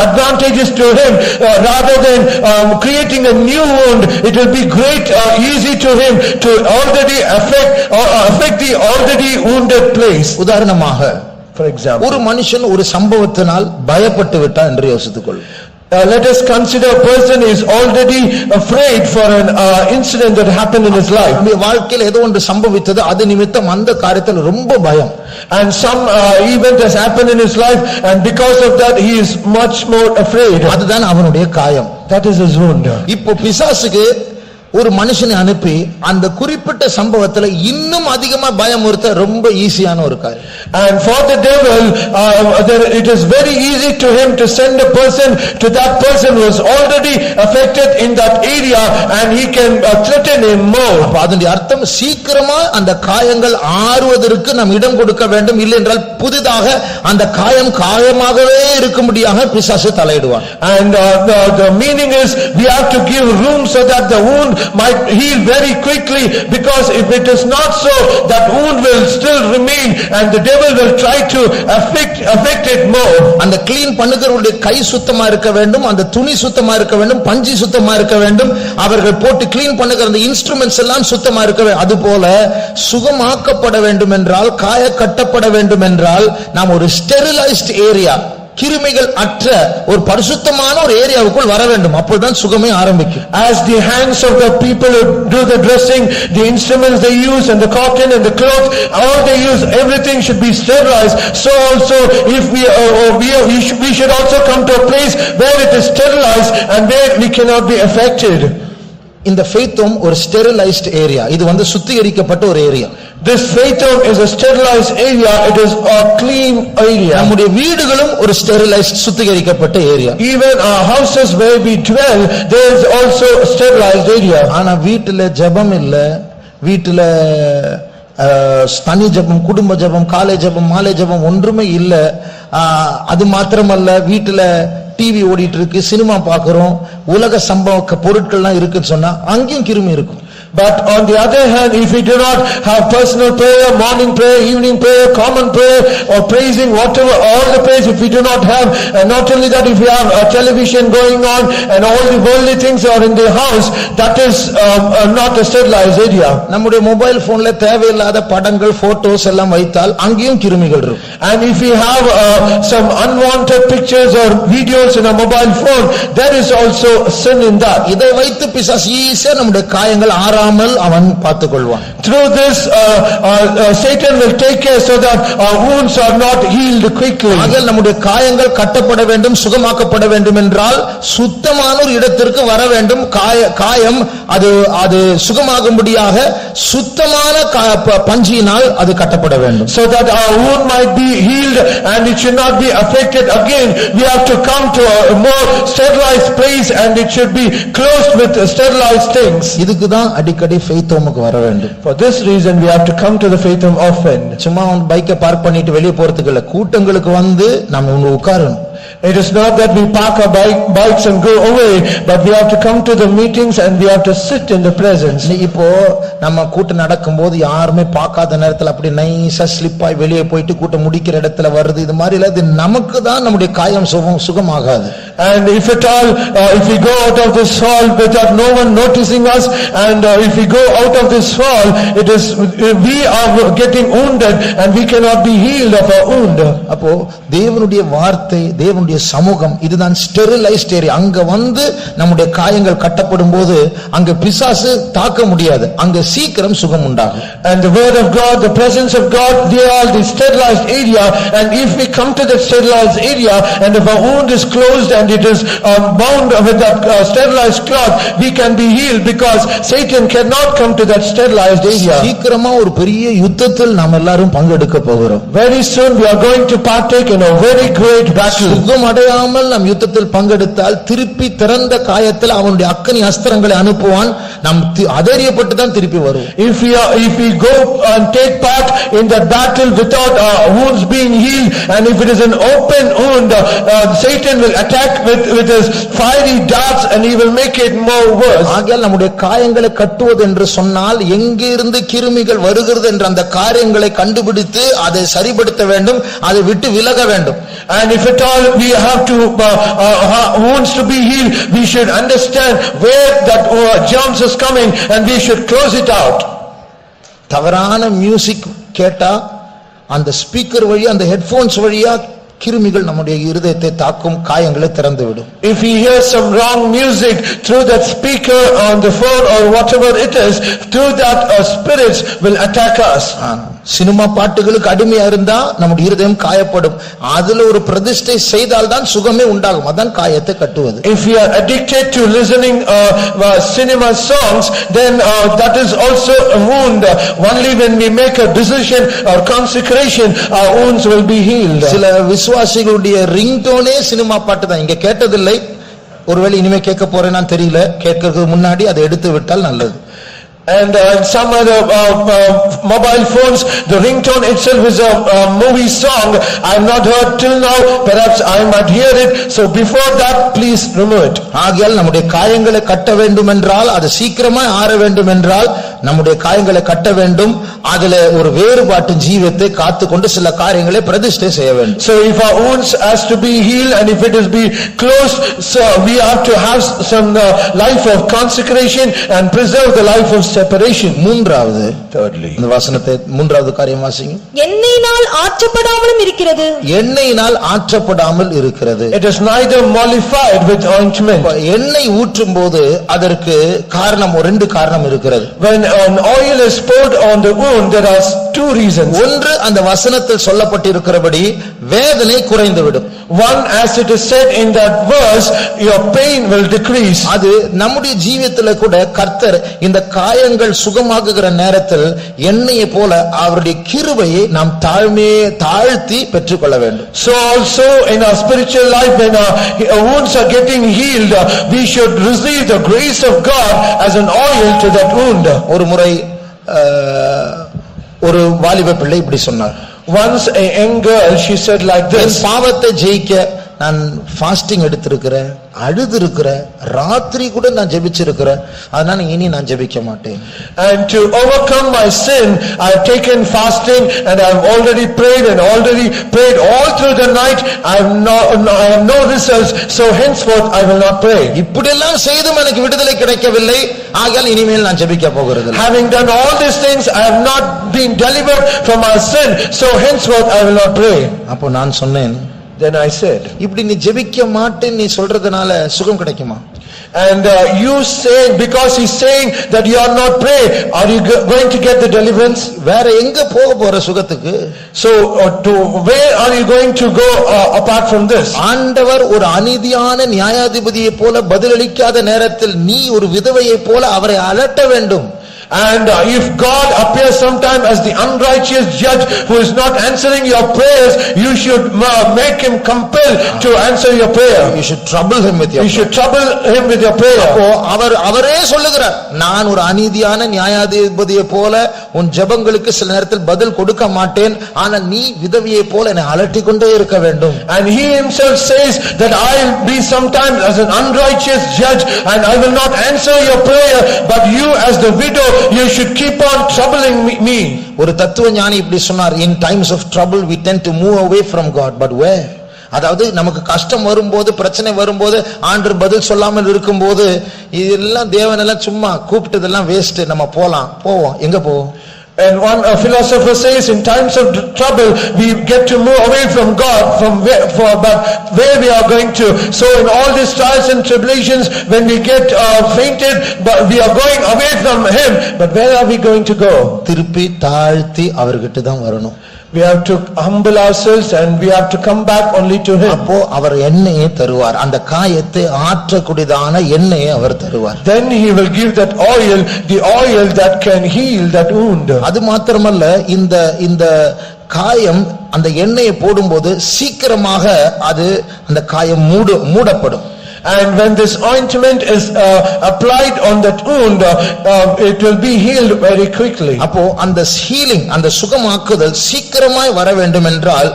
B: advantages to him rather than creating a new wound. It will be great easy to him to already affect the already wounded place.
A: உதாரணமாக,
B: for example,
A: ஒரு மனுஷன் ஒரு சம்பவத்தினால் பயப்பட்டு விட்டான் என்று யோசித்துக்கொள்.
B: Let us consider a person is already afraid for an incident that happened in his life.
A: வாழ்க்கையில் ஏதோ ஒன்று சம்பவித்தது, அது நிமித்தம் அந்த காரியத்தில் ரொம்ப பயம்.
B: And some event has happened in his life, and because of that he is much more afraid.
A: அதுதான் அவனுடைய காயம்.
B: That is his wound.
A: இப்போ பிசாசுக்கு ஒரு மனுஷனை அனுப்பி அந்த குறிப்பிட்ட சம்பவத்துல இன்னும் அதிகமா பயமுறுத்த ரொம்ப ஈஸியான ஒரு காரியம்.
B: And for the devil, it is very easy to him to send a person to that person who is already affected in that area, and he can threaten him more.
A: அதனுடைய அர்த்தம் சீக்கிரமா அந்த காயங்கள் ஆறுவதற்கு நாம் இடம் கொடுக்க வேண்டும், இல்லை என்றால் புதிதாக அந்த காயம் காயமாகவே இருக்கும்படியாக பிசாசு தலையிடுவான்.
B: And the meaning is we have to give room so that the wound might heal very quickly, because if it is not so, that wound will still remain and the devil will try to affect it more.
A: அந்த clean பண்ணுகிறவருடைய கை சுத்தமா இருக்க வேண்டும், அந்த துணி சுத்தமா இருக்க வேண்டும், பஞ்சி சுத்தமா இருக்க வேண்டும், அவர்கள் போட்டு க்ளீன் பண்ணுகிற அந்த இன்ஸ்ட்ருமெண்ட்ஸ் எல்லாம் சுத்தமா இருக்க வேண்டும். அதுபோல சுகமாக்கப்பட வேண்டும் என்றால், காய கட்டப்பட வேண்டும் என்றால், நாம் ஒரு ஸ்டெரிலைஸ்ட் ஏரியா, கிருமிகள் அற்ற ஒரு பரிசுத்தமான ஒரு ஏரியாவுக்குள் வர வேண்டும். அப்பொழுதுதான் சுகமே ஆரம்பிக்கும்.
B: As the hands of the people who do the dressing, the instruments they use and the cotton and the cloth, all they use, everything should be sterilized. So also if we should also come to a place where it is sterilized and where we cannot be affected.
A: இந்த faith home ஒரு sterilized area, இது சுத்திகரிக்கப்பட்ட ஒரு area.
B: This faith home is a sterilized area, it is a clean area.
A: நம்முடைய வீடுகளும் ஒரு sterilized சுத்திகரிக்கப்பட்ட area.
B: Even our houses where we dwell, there is also a sterilized area.
A: ஆனா வீட்டுல ஜெபம் இல்ல, வீட்டுல தனி ஜெபம், குடும்ப ஜெபம், காலை ஜெபம், மாலை ஜெபம் ஒன்றுமே இல்ல. அது மாத்திரமல்ல, வீட்டுல டிவி ஓடிட்டு இருக்கு, சினிமா பாக்குறோம், உலக சம்பவ பொருட்கள்லாம் இருக்குன்னு சொன்னா அங்கேயும் கிருமி இருக்கும்.
B: But on the other hand, if we do not have personal prayer, morning prayer, evening prayer, common prayer, or praising, whatever, all the praise, if we do not have, not only that, if we have a television going on and all the worldly things are in the house, that is not a sterilized area.
A: நம்முடைய mobile போன்ல தேவையில்லாத படங்கள், photos எல்லாம் வைத்தால் அங்கேயும் கிருமிகள் இருக்கும்.
B: And if we have some unwanted pictures or videos in a mobile phone, there is also sin in that.
A: இதை வைத்து பிசாசு ஈஸியா நம்முடைய காயங்கள் ஆறாமல் அவன் பார்த்துக் கொள்வான்.
B: Through this Satan will take care so that our wounds are not healed quickly.
A: ஆகையால் நம்முடைய காயங்கள் கட்டப்பட வேண்டும், சுகமாக்கப்பட வேண்டும் என்றால் சுத்தமான ஒரு இடத்திற்கு வர வேண்டும். காயம் அது சுகமாகும்படியாக சுத்தமான பஞ்சியினால் அது கட்டப்பட வேண்டும்.
B: So that our wound might be healed and it should not be affected again, we have to come to a more sterilized place and it should be closed with sterilized things.
A: இதுக்குதான் அடிக்கடி faith home-க்கு வர வேண்டும்.
B: For this reason we have to come to the faith home often.
A: சும்மா பைக்கை park பண்ணிட்டு வெளியே போறதுக்கு இல்ல, கூட்டங்களுக்கு வந்து நம்ம உட்காரணும்.
B: It is not that we park our bikes and go away, but we have to come to the meetings and we have to sit in the presence.
A: இப்போ நம்ம கூட்டம் நடக்கும்போது யாருமே பார்க்காத நேரத்துல அப்படி நைஸா ஸ்லிப் ஆகி வெளியே போயிட்டு கூட்டம் முடிக்கிற இடத்துல வருது, இது மாதிரி இல்ல, இது நமக்கு தான் நம்முடைய காயம் சுகமாகாது.
B: And if at all, if we go out of this hall without no one noticing us, and if we go out of this hall, it is we are getting wounded and we cannot be healed of our wound.
A: அப்போ தேவனுடைய வார்த்தை, தேவனுடைய சமூகம், இதுதான் sterilised area. அங்க வந்து நம்முடைய காயங்கள் கட்டப்படும் போது அங்க பிசாசு தாக்க முடியாது, அங்க சீக்கிரம் சுகம் உண்டாகும்.
B: And the word of God, the presence of God, they are the sterilized area, and if we come to that sterilized area and if our wound is closed and it is bound with that sterilized cloth, we can be healed, because Satan cannot come to that sterilized area.
A: சீக்கிரமா ஒரு பெரிய யுத்தத்தில் நாம் எல்லாரும் பங்கெடுக்க போகிறோம்.
B: Very soon we are going to partake in a very great battle.
A: சுகம் அடையாமல் நாம் யுத்தத்தில் பங்கெடுத்தால் திருப்பி திறந்த காயத்தில் அவனுடைய அக்கினி அஸ்திரங்களை அனுப்புவான், நாம் அதரியப்பட்டு தான் திருப்பி வருவோம்.
B: If we go and take part in that battle without wounds being healed, and if it is an open wound, Satan will attack with his fiery darts and he will make it more worse.
A: ஆகையால் நம்முடைய காயங்களை கட்டுவது என்று சொன்னால் எங்கிருந்து கிருமிகள் வருகிறது என்ற அந்த காரியங்களை கண்டுபிடித்து அதை சரிப்படுத்த வேண்டும், அதை விட்டு விலக வேண்டும்.
B: And if at all we have to wounds to be healed, we should understand where that germs is coming and we should close it out.
A: தவறான மியூசிக் கேட்டா அந்த ஸ்பீக்கர் வழி, அந்த ஹெட்போன்ஸ் வழியா கிருமிகள் நம்முடைய இருதயத்தை தாக்கும், காயங்களை திறந்து விடும்.
B: If we hear some wrong music through that speaker on the phone or whatever it is, through that spirits will attack us.
A: Cinema பாட்டுகளுக்கு அடிமையா இருந்தா நம்முடைய இருதயம் காயப்படும். அதுல ஒரு பிரதிஷ்டை செய்தால் தான் சுகமே உண்டாகும். அதான் காயத்தை கட்டுவது.
B: If we are addicted to listening cinema songs, then that is also a wound. Only when we make a decision or consecration, our wounds will be healed.
A: சில விசுவாசிகளுடைய ரிங்டோனே சினிமா பாட்டு தான். இங்க கேட்டதில்லை, ஒருவேளை இனிமே கேட்க போறேன்னு தெரியல. கேட்கறதுக்கு முன்னாடி அதை எடுத்து விட்டால் நல்லது.
B: And some other mobile phones, the ringtone itself is a movie song. I have not heard till now, perhaps I might hear it. So before that, please remove it.
A: ஆகையால் நம்முடைய காயங்களை கட்ட வேண்டும் என்றால், அது சீக்கிரமாய் ஆற வேண்டும் என்றால் நம்முடைய காயங்களை கட்ட வேண்டும். அதுல ஒரு வேறுபாட்டு ஜீவத்தை காத்துக்கொண்டு சில காரியங்களை பிரதிஷ்டை செய்ய வேண்டும்.
B: So if our wounds has to be healed and if it is be closed, so we have to have some life of consecration and preserve the life of separation.
A: மூன்றாவது,
B: Thirdly,
A: இந்த வசனத்தை மூன்றாவது காரியம் வாசிங்க.
C: எண்ணெயினால் ஆற்றப்படாமலும் இருக்கிறது.
A: எண்ணெயினால் ஆற்றப்படாமல் இருக்கிறது.
B: it is neither mollified with ointment.
A: எண்ணெய் ஊற்றும் போது அதற்கு காரணம், ரெண்டு காரணம் இருக்கிறது.
B: When an oil is poured on the wound, there are two reasons.
A: ஒன்று, அந்த வசனத்தில் சொல்லப்பட்டிருக்கிறபடி வேதனை குறைந்துவிடும்.
B: One, as it is said in that verse, your pain will decrease.
A: அது நம்முடைய ஜீவியத்துல கூட கர்த்தர் இந்த காயங்கள் சுகமாகுகிற நேரத்தில் எண்ணெயை போல அவருடைய கிருபையை நாம் தாழ்த்தி பெற்றுக்கொள்ள வேண்டும்.
B: So also in our spiritual life, when our wounds are getting healed, we should receive the grace of God as an oil to that wound.
A: ஒரு முறை ஒரு வாலிப பிள்ளை இப்படி சொன்னார்.
B: Once a young girl, she said like
A: N
B: this,
A: பாவத்தை ஜெயிக்க நான் ஃபாஸ்டிங் எடுத்திருக்கிறேன், அழுது இருக்கிறேன், ராத்திரி கூட நான் ஜெபிச்சிருக்கிறேன், அதனால இனி நான் ஜெபிக்க மாட்டேன்.
B: and to overcome my sin, I have taken fasting and I have already prayed all through the night. I have no results, so henceforth I will not pray.
A: இப்படியெல்லாம் செய்தும் எனக்கு விடுதலை கிடைக்கவில்லை, ஆகையால் இனிமேல் நான் ஜெபிக்க போகிறது.
B: Having done all these things, I have not been delivered from my sin, so henceforth I will not pray.
A: அப்போ நான் சொன்னேன்,
B: Then I said,
A: இப்படி நீ ஜெபிக்க மாட்டேன்னு நீ சொல்றதுனால சுகம் கிடைக்குமா?
B: and you say, because he's saying that you are not pray, are you going to get the deliverance?
A: வேற எங்க போற சுகத்துக்கு?
B: So to where are you going to go apart from this?
A: ஆண்டவர் ஒரு அநீதியான நியாயாதிபதியை போல பதிலளிக்காத நேரத்தில் நீ ஒரு விதவையை போல அவரை அலட்ட வேண்டும்.
B: And if God appears sometime as the unrighteous judge who is not answering your prayers, you should make him compelled to answer your prayer.
A: You should trouble him with your
B: You should trouble him with your prayer.
A: அப்போ அவரே சொல்லுகிறார், நான் ஒரு அநீதியான நியாயாதிபதியை போல உன் ஜெபங்களுக்கு சில நேரத்தில் பதில் கொடுக்க மாட்டேன், ஆனால் நீ விதவையை போல என்னை அலட்டிக் கொண்டே இருக்க வேண்டும்.
B: And he himself says that I will be sometimes as an unrighteous judge and I will not answer your prayer, but you as the widow, you should keep on troubling me.
A: ஒரு தத்துவ ஞானி இப்படி சொன்னார், in times of trouble we tend to move away from God, but where? அதாவது நமக்கு கஷ்டம் வரும்போது, பிரச்சனை வரும்போது, ஆண்டவர் பதில் சொல்லாமல் இருக்கும்போது, இதெல்லாம் தேவனெல்லாம் சும்மா கூப்பிட்டதெல்லாம் வேஸ்ட், நம்ம போவோம், எங்க போவோம்?
B: And one philosopher says, in times of trouble we get to move away from God, but where we are going to? So in all these trials and tribulations, when we get fainted, but we are going away from him, but where are we going to go?
A: திருப்பி தாழ்த்தி அவர்கிட்ட தான் வரணும்.
B: We have to humble ourselves and we have to come back only to him.
A: அப்போ அவர் எண்ணெயை தருவார், அந்த காயத்தை ஆற்றக்கூடியதான எண்ணெயை அவர் தருவார்.
B: Then he will give that oil, the oil that can heal that wound.
A: அது மாத்திரமல்ல, இந்த காயம் அந்த எண்ணெயை போடும்போது சீக்கிரமாக அது அந்த காயம் மூடப்படும்.
B: And when this ointment is applied on that wound, it will be healed very quickly.
A: அப்போ அந்த ஹீலிங், அந்த சுகமாக்குதல் சீக்கிரமாய் வர வேண்டும் என்றால்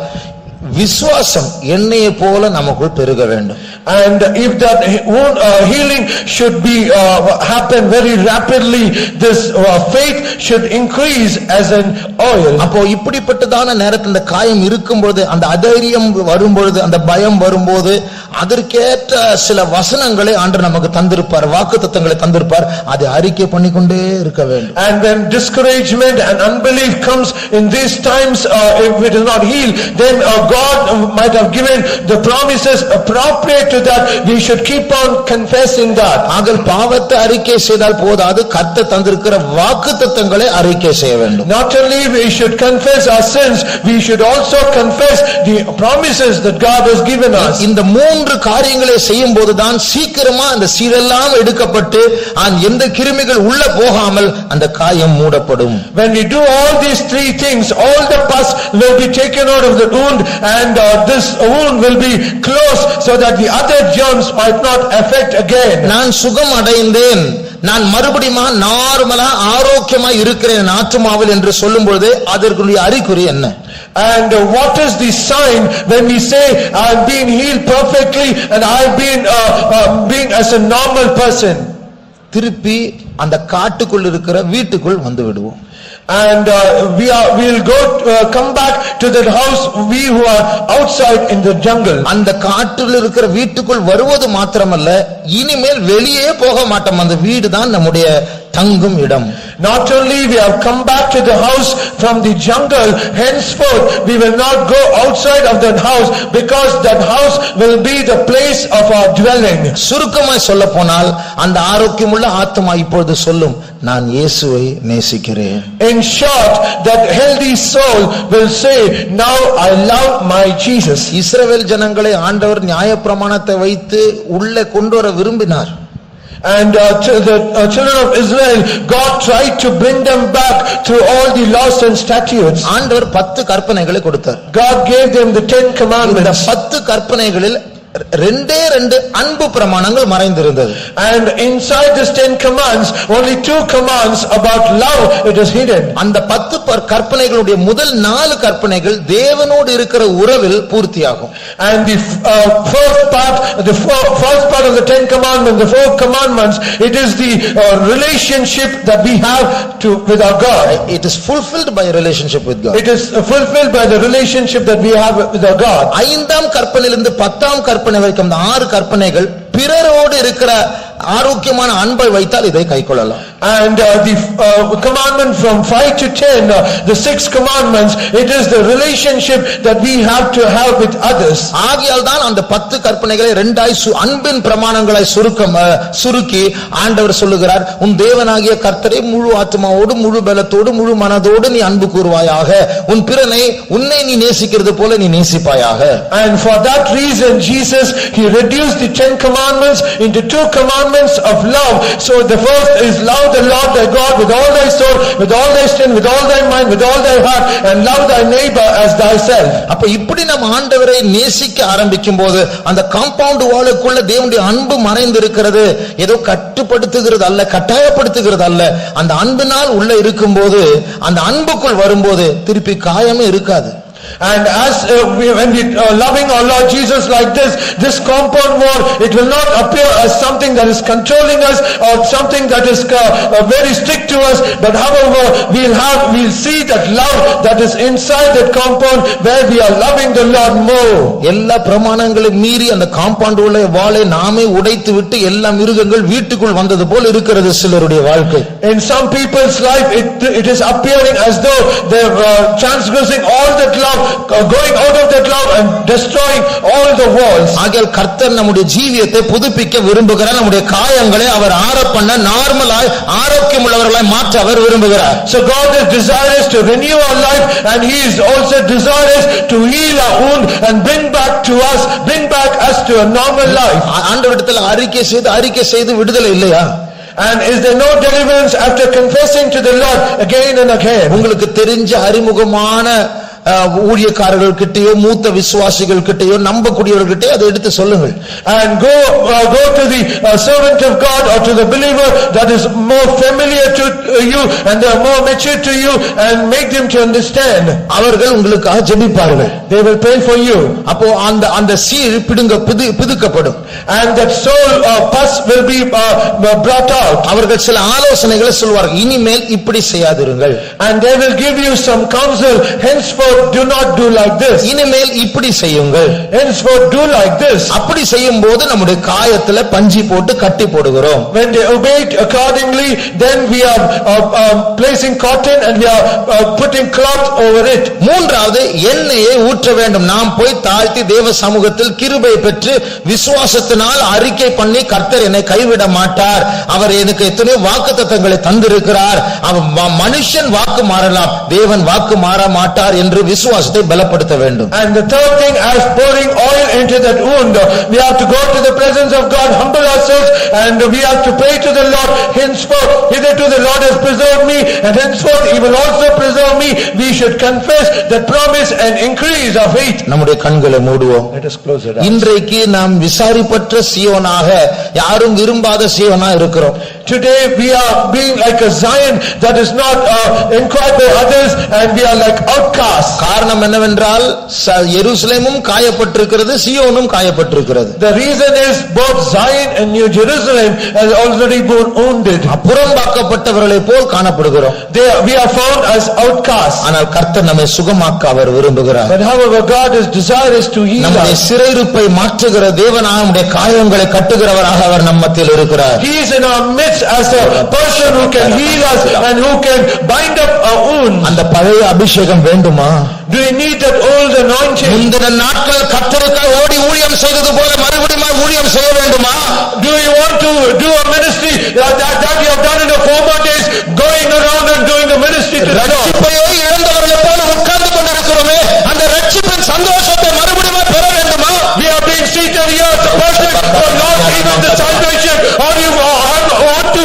A: விசுவாசம் எண்ணெயை போல நமக்குள் பெருக வேண்டும்.
B: And if that healing should be happen very rapidly, this faith should increase as an oil.
A: அப்போ இப்படிப்பட்டதான நேரத்தில் இந்த காயம் இருக்கும்போது, அந்த அதைரியம் வரும்பொழுது, அந்த பயம் வரும்போது, அதற்கேற்ற சில வசனங்களை ஆண்டவர் நமக்கு தந்திருப்பார், வாக்குத்தத்தங்களை தந்திருப்பார், அதை அறிக்கை பண்ணிக்கொண்டே இருக்க வேண்டும்.
B: And when discouragement and unbelief comes in these times, if it is not healed, then God might have given the promises appropriate to that, we should keep on confessing that.
A: ஆகல் பாவத்தை அறிக்கை செய்தால் போதாது, கர்த்தர் தந்திருக்கிற வாக்குத்தத்தங்களை அறிக்கை செய்ய வேண்டும்.
B: Not only we should confess our sins, we should also confess the promises that God has given us.
A: இந்த மூன்று காரியங்களை செய்யும் போதுதான் சீக்கிரமா அந்த சீலெல்லாம் எடுக்கப்பட்டு எந்த கிருமிகள் உள்ள போகாமல் அந்த காயம் மூடப்படும்.
B: When we do all these three things, all the pus will be taken out of the wound, and this wound will be closed so that the other germs might not affect again.
A: நான் சுகம் அடைந்தேன், நான் மறுபடியும் நார்மலா ஆரோக்கியமா இருக்கிறேன் ஆத்துமாவில் என்று சொல்லும் பொழுது அதற்குரிய அறிகுறி என்ன?
B: And what is the sign when we say I have been healed perfectly and I have been being as a normal person?
A: திருப்பி அந்த காட்டுக்குள் இருக்கிற வீட்டுக்குள் வந்து விடுவோம்.
B: And we'll come back to that house, we who are outside in the jungle.
A: அந்த காட்டில் இருக்கிற வீட்டுக்குள் வருவது மாத்திரமல்ல, இனிமேல் வெளியே போக மாட்டோம். அந்த வீடு தான் நம்முடைய தங்கும் இடம்.
B: Not only we have come back to the house from the jungle, henceforth we will not go outside of that house, because that house will be the place of our dwelling.
A: சுருக்கமாய் சொல்ல போனால் அந்த ஆரோக்கியமுள்ள ஆத்மா இப்பொழுது சொல்லும், நான் இயேசுவை நேசிக்கிறேன்.
B: In short, that healthy soul will say, now I love my Jesus.
A: இஸ்ரவேல் ஜனங்களை ஆண்டவர் நியாயப்பிரமாணத்தை வைத்து உள்ளே கொண்டு வர விரும்பினார்.
B: And to the children of Israel, God tried to bring them back through all the laws and statutes.
A: ஆண்டவர் 10 கற்பனைகளை கொடுத்தார்.
B: God gave them the 10
A: இந்த
B: commandments.
A: 10 கற்பனைகளில் ரெண்டே அன்பு பிரமாணங்கள் மறைந்திருந்தது.
B: And inside this 10 commands, only 2 commands about love, it is hidden.
A: அந்த 10 கற்பனைகளுடைய முதல் 4 கற்பனைகள் தேவனோடு இருக்கிற உறவில் பூர்த்தியாகும்.
B: And the first part of the 10 commandments, the 4 commandments, it is the relationship that we have with our God.
A: It is fulfilled by a relationship with God.
B: It is fulfilled by the relationship that we have with our God.
A: 5ஆம் கற்பனையிலிருந்து 10ஆம் கற்பனை வரைக்கும் அந்த 6 கற்பனைகள் பிறரோடு இருக்கிற ஆரோக்கியமான அன்பை வைத்தால் இதை கைக்கொள்ளலாம்.
B: And the commandment from 5 to 10, the 6 commandments, it is the relationship that we have to have with others.
A: ஆகையால் தான் அந்த 10 கற்பனைகளை ரெண்டாய் அன்பின் பிரமாணங்களை சுருக்கி ஆண்டவர் சொல்லுகிறார், உன் தேவனாகிய கர்த்தரை முழு ஆத்மாவோடு முழு பலத்தோடு முழு மனதோடு நீ அன்பு கூறுவாயாக, உன் பிறனை உன்னை நீ நேசிக்கிறது போல நீ நேசிப்பாயாக.
B: And for that reason Jesus, he reduced the 10 commandments into 2 commandments of love. So the first is love the Lord thy God with all thy soul, with all thy strength, with all thy mind, with all thy heart, and love thy neighbor as thyself.
A: அப்ப இப்படி நம்ம ஆண்டவரை நேசிக்க ஆரம்பிக்கும் போது அந்த compound வாலுக்குள்ள தேவனுடைய அன்பு மறைந்திருக்கிறது. ஏதோ கட்டுப்படுத்துகிறது அல்ல, கட்டாயப்படுத்துகிறது அல்ல. அந்த அன்பினால் உள்ள இருக்கும்போது, அந்த அன்புக்குள் வரும்போது திருப்பி காயமே இருக்காது.
B: And as when we loving our Lord Jesus like this compound wall, it will not appear as something that is controlling us or something that is very strict to us, but however we'll see that love that is inside that compound where we are loving the Lord more.
A: எல்லா பிரமாணங்களையும் மீறி அந்த compound உள்ள வாளை நாமே உடைத்து விட்டு எல்லா மிருகங்கள் வீட்டுக்குள் வந்தது போல் இருக்கிறது சிலருடைய வாழ்க்கை.
B: In some people's life it is appearing as though they are transgressing all that love, going out of that love and destroying all the walls.
A: ஆகையால் கர்த்தர் நம்முடைய ஜீவியத்தை புதுப்பிக்க விரும்புகிறார். நம்முடைய காயங்களை அவர் ஆறப்பண்ண நார்மலாய் ஆரோக்கியமுள்ளவர்களாய் மாற்ற அவர் விரும்புகிறார்.
B: So God is desirous to renew our life, and he is also desirous to heal our wound and bring back us to a normal life.
A: ஆண்டவரிடத்தில் அறிக்கை செய்து விடுதலை இல்லையா?
B: And is there no deliverance after confessing to the Lord again and again?
A: உங்களுக்கு தெரிஞ்ச அறிமுகமான ஊழியக்காரர்கள் கிட்டயோ மூத்த விசுவாசிகள் கிட்டயோ நம்பக்கூடியவர்கள் அதை எடுத்து சொல்லுங்கள்.
B: And go to the servant of God or to the believer that is more familiar to you and they are more mature to you, and make them to understand.
A: அவர்கள் உங்களுக்காக ஜெபிப்பார்கள்.
B: They will pray for you.
A: அப்போ அந்த சீழ் பிதுக்கப்படும்.
B: And that soul pus will be brought out.
A: அவர்கள் சில ஆலோசனைகளை சொல்வார்கள், இனிமேல் இப்படி செய்யாதிருங்கள்.
B: And they will give you some counsel, henceforth henceforth do not do like this.
A: இனிமேல் இப்படி செய்யுங்கள்.
B: Henceforth do like this.
A: அப்படி செய்யும்போது நம்முடைய காயத்துல பஞ்சி போட்டு கட்டி போடுகிறோம்.
B: When they obeyed accordingly, then we are placing cotton and we are putting cloth over it.
A: மூன்றாவது எண்ணெயை ஊற்ற வேண்டும். நாம் போய் தாழ்த்தி தேவ சமூகத்தில் கிருபை பெற்று விசுவாசத்தினால் அறிக்கை பண்ணி கர்த்தர் என்னை கைவிட மாட்டார், அவர் எனக்கு எத்தனை வாக்குத்தத்தங்களை தந்திருக்கிறார், மனுஷன் வாக்கு மாறலாம், தேவன் வாக்கு மாற மாட்டார் என்று விசுவாசத்தை பலப்படுத்த வேண்டும்.
B: And the third thing, as pouring oil into that wound, we have to go to the presence of God, humble ourselves, and we have to pray to the Lord. Henceforth, hitherto the Lord has preserved me, and henceforth he will also preserve me. We should confess that promise and increase our faith.
A: நம்முடைய கண்களை மூடுவோம்.
B: Let us close it.
A: இன்றைக்கு நாம் விசாரிப்பற்ற சீயோனாக, யாரும் விரும்பாத சீயோனா இருக்கிறோம்.
B: Today we are being like a Zion that is not inquired by others, and we are like outcasts.
A: காரணம் என்னவென்றால் எருசலேமும் காயப்பட்டிருக்கிறது, சீயோனும் காயப்பட்டிருக்கிறது.
B: The reason is both Zion and New Jerusalem has already been wounded.
A: அப்புறம்பாக்கப்பட்டவர்களை pole காணப்படுகிறோம்.
B: We are found as outcasts.
A: ஆனால் கர்த்தர் நம்மை சுகமாக்க அவர் விரும்புகிறார்.
B: But however God is desirous to heal
A: நம்முடைய
B: us.
A: சிறையிருப்பை மாற்றுகிற தேவனாக, நம்முடைய காயங்களை கட்டுகிறவராக அவர் நம்ம மத்தியில் இருக்கிறார்.
B: He is in our midst as a person who can heal us and who can bind up our wounds.
A: அந்த பழைய அபிஷேகம் வேண்டுமா?
B: Do you need that old anointing?
A: முந்தின நாட்கள் கர்த்தருக்காக ஓடி ஊழியம் செய்தது போல மறுபடியும் ஊழியம் செய்ய வேண்டுமா?
B: Do you want to do a ministry that you have done in the former days, going around and doing the ministry to the Lord?
A: ரட்சிப்பையே இழந்தவர்களை போல உட்கார்ந்து கொண்டிருக்கிறோமே, அந்த ரட்சிப்பின் சந்தோஷத்தை மறுபடியும் பெற வேண்டுமா?
B: We are being seated here, the person who not even the salvation, or you want to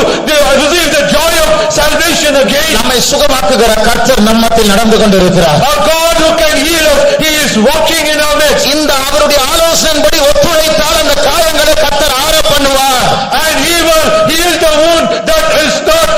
B: receive the joy of salvation again.
A: நம்மை சுகமாக்குகிற கர்த்தர் நம்மத்தில் நடந்து கொண்டிருக்கிறார்.
B: Our God who can heal us, he is walking in our midst.
A: இந்த அவருடைய ஆலோசனைப்படி ஒத்துழைத்தால் அந்த காயங்களை கர்த்தர் ஆற பண்ணுவார்.
B: And he will heal the wound that is not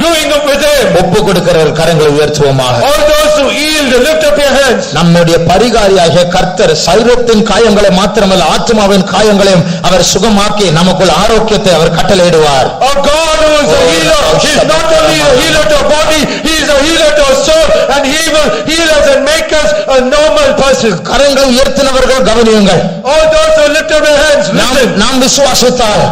B: doing up with him.
A: ஒப்பு கொடுக்கிறவர் கரங்களை உயர்த்துவோமாக.
B: All those who yield, lift up your hands.
A: நம்முடைய பரிகாரியாகிய கர்த்தர் சரீரத்தின் காயங்களை மாத்திரமல்ல, ஆத்மாவின் காயங்களையும் அவர் சுகமாக்கி நமக்குள் ஆரோக்கியத்தை அவர் கட்டளையிடுவார்.
B: Our God who is a healer, he is not only a healer to our body, he is a healer to our soul, and he will heal us and make us a normal person.
A: கரங்களை உயர்த்தினவர்கள் கவனியுங்கள்.
B: All those who lift up their hands, listen.
A: நாம் விசுவாசித்தால்,